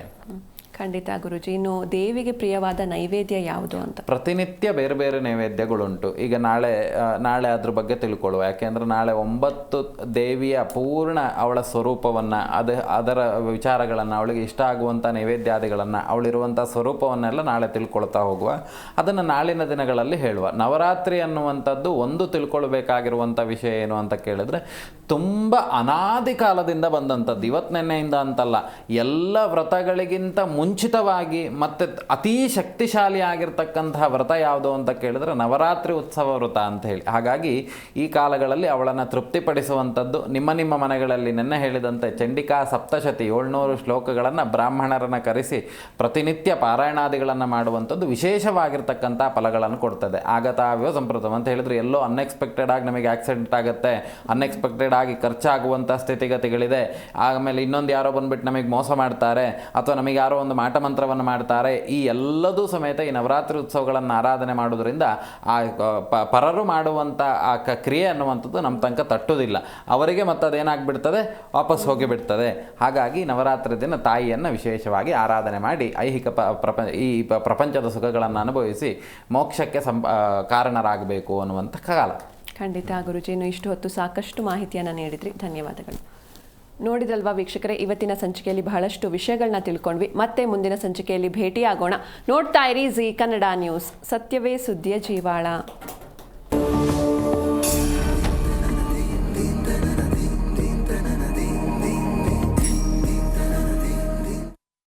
[SPEAKER 1] ಖಂಡಿತ ಗುರುಜಿ. ಇನ್ನು ದೇವಿಗೆ ಪ್ರಿಯವಾದ ನೈವೇದ್ಯ ಯಾವುದು ಅಂತ?
[SPEAKER 2] ಪ್ರತಿನಿತ್ಯ ಬೇರೆ ಬೇರೆ ನೈವೇದ್ಯಗಳುಂಟು. ಈಗ ನಾಳೆ ಅದ್ರ ಬಗ್ಗೆ ತಿಳ್ಕೊಳ್ಳುವ. ಯಾಕೆಂದರೆ ನಾಳೆ 9 ದೇವಿಯ ಪೂರ್ಣ ಅವಳ ಸ್ವರೂಪವನ್ನು, ಅದರ ವಿಚಾರಗಳನ್ನು, ಅವಳಿಗೆ ಇಷ್ಟ ಆಗುವಂಥ ನೈವೇದ್ಯಾದಿಗಳನ್ನು, ಅವಳಿರುವಂಥ ಸ್ವರೂಪವನ್ನೆಲ್ಲ ನಾಳೆ ತಿಳ್ಕೊಳ್ತಾ ಹೋಗುವ. ಅದನ್ನು ನಾಳಿನ ದಿನಗಳಲ್ಲಿ ಹೇಳುವ. ನವರಾತ್ರಿ ಅನ್ನುವಂಥದ್ದು ಒಂದು ತಿಳ್ಕೊಳ್ಬೇಕಾಗಿರುವಂಥ ವಿಷಯ ಏನು ಅಂತ ಕೇಳಿದ್ರೆ, ತುಂಬ ಅನಾದಿ ಕಾಲದಿಂದ ಬಂದಂಥದ್ದು, ಇವತ್ತು ನೆನ್ನೆಯಿಂದ ಅಂತಲ್ಲ. ಎಲ್ಲ ವ್ರತಗಳಿಗಿಂತ ಮುಂಚಿತವಾಗಿ ಮತ್ತು ಅತೀ ಶಕ್ತಿಶಾಲಿ ಆಗಿರ್ತಕ್ಕಂತಹ ವ್ರತ ಯಾವುದು ಅಂತ ಕೇಳಿದ್ರೆ ನವರಾತ್ರಿ ಉತ್ಸವ ವ್ರತ ಅಂತ ಹೇಳಿ. ಹಾಗಾಗಿ ಈ ಕಾಲಗಳಲ್ಲಿ ಅವಳನ್ನು ತೃಪ್ತಿಪಡಿಸುವಂಥದ್ದು, ನಿಮ್ಮ ಮನೆಗಳಲ್ಲಿ ನೆನ್ನೆ ಹೇಳಿದಂತೆ ಚಂಡಿಕಾ ಸಪ್ತಶತಿ 700 ಶ್ಲೋಕಗಳನ್ನು ಬ್ರಾಹ್ಮಣರನ್ನು ಕರೆಸಿ ಪ್ರತಿನಿತ್ಯ ಪಾರಾಯಣಾದಿಗಳನ್ನು ಮಾಡುವಂಥದ್ದು ವಿಶೇಷವಾಗಿರ್ತಕ್ಕಂಥ ಫಲಗಳನ್ನು ಕೊಡ್ತದೆ. ಆಗತಾವ್ಯೋ ಸಂಪ್ರತಮ್ ಅಂತ ಹೇಳಿದ್ರೆ, ಎಲ್ಲೋ ಅನ್ಎಕ್ಸ್ಪೆಕ್ಟೆಡ್ ಆಗಿ ನಮಗೆ ಆಕ್ಸಿಡೆಂಟ್ ಆಗುತ್ತೆ, ಅನ್ಎಕ್ಸ್ಪೆಕ್ಟೆಡ್ ಆಗಿ ಖರ್ಚಾಗುವಂಥ ಸ್ಥಿತಿಗತಿಗಳಿದೆ, ಆಮೇಲೆ ಇನ್ನೊಂದು ಯಾರೋ ಬಂದುಬಿಟ್ಟು ನಮಗೆ ಮೋಸ ಮಾಡ್ತಾರೆ, ಅಥವಾ ನಮಗೆ ಯಾರೋ ಒಂದು ಮಾಟ ಮಂತ್ರವನ್ನು ಮಾಡ್ತಾರೆ. ಈ ಎಲ್ಲದೂ ಸಮೇತ ಈ ನವರಾತ್ರಿ ಉತ್ಸವಗಳನ್ನು ಆರಾಧನೆ ಮಾಡೋದ್ರಿಂದ ಆ ಪರರು ಮಾಡುವಂಥ ಆ ಕ್ರಿಯೆ ಅನ್ನುವಂಥದ್ದು ನಮ್ಮ ತನಕ ತಟ್ಟುವುದಿಲ್ಲ. ಅವರಿಗೆ ಮತ್ತು ಅದೇನಾಗ್ಬಿಡ್ತದೆ, ವಾಪಸ್ ಹೋಗಿಬಿಡ್ತದೆ. ಹಾಗಾಗಿ ನವರಾತ್ರಿ ದಿನ ತಾಯಿಯನ್ನು ವಿಶೇಷವಾಗಿ ಆರಾಧನೆ ಮಾಡಿ ಐಹಿಕ ಈ ಪ್ರಪಂಚದ ಸುಖಗಳನ್ನು ಅನುಭವಿಸಿ ಮೋಕ್ಷಕ್ಕೆ ಕಾರಣರಾಗಬೇಕು ಅನ್ನುವಂಥ ಕಾಲ.
[SPEAKER 1] ಖಂಡಿತ ಗುರುಜಿ. ಇನ್ನು ಇಷ್ಟು ಹೊತ್ತು ಸಾಕಷ್ಟು ಮಾಹಿತಿಯನ್ನು ನೀಡಿದ್ರಿ, ಧನ್ಯವಾದಗಳು. ನೋಡಿದ್ರಲ್ವಾ ವೀಕ್ಷಕರೇ, ಇವತ್ತಿನ ಸಂಚಿಕೆಯಲ್ಲಿ ಬಹಳಷ್ಟು ವಿಷಯಗಳನ್ನ ತಿಳ್ಕೊಂಡ್ವಿ. ಮತ್ತೆ ಮುಂದಿನ ಸಂಚಿಕೆಯಲ್ಲಿ ಭೇಟಿಯಾಗೋಣ. ನೋಡ್ತಾ ಇರಿ ಜೀ ಕನ್ನಡ ನ್ಯೂಸ್, ಸತ್ಯವೇ ಸುದ್ದಿಯ ಜೀವಾಳ.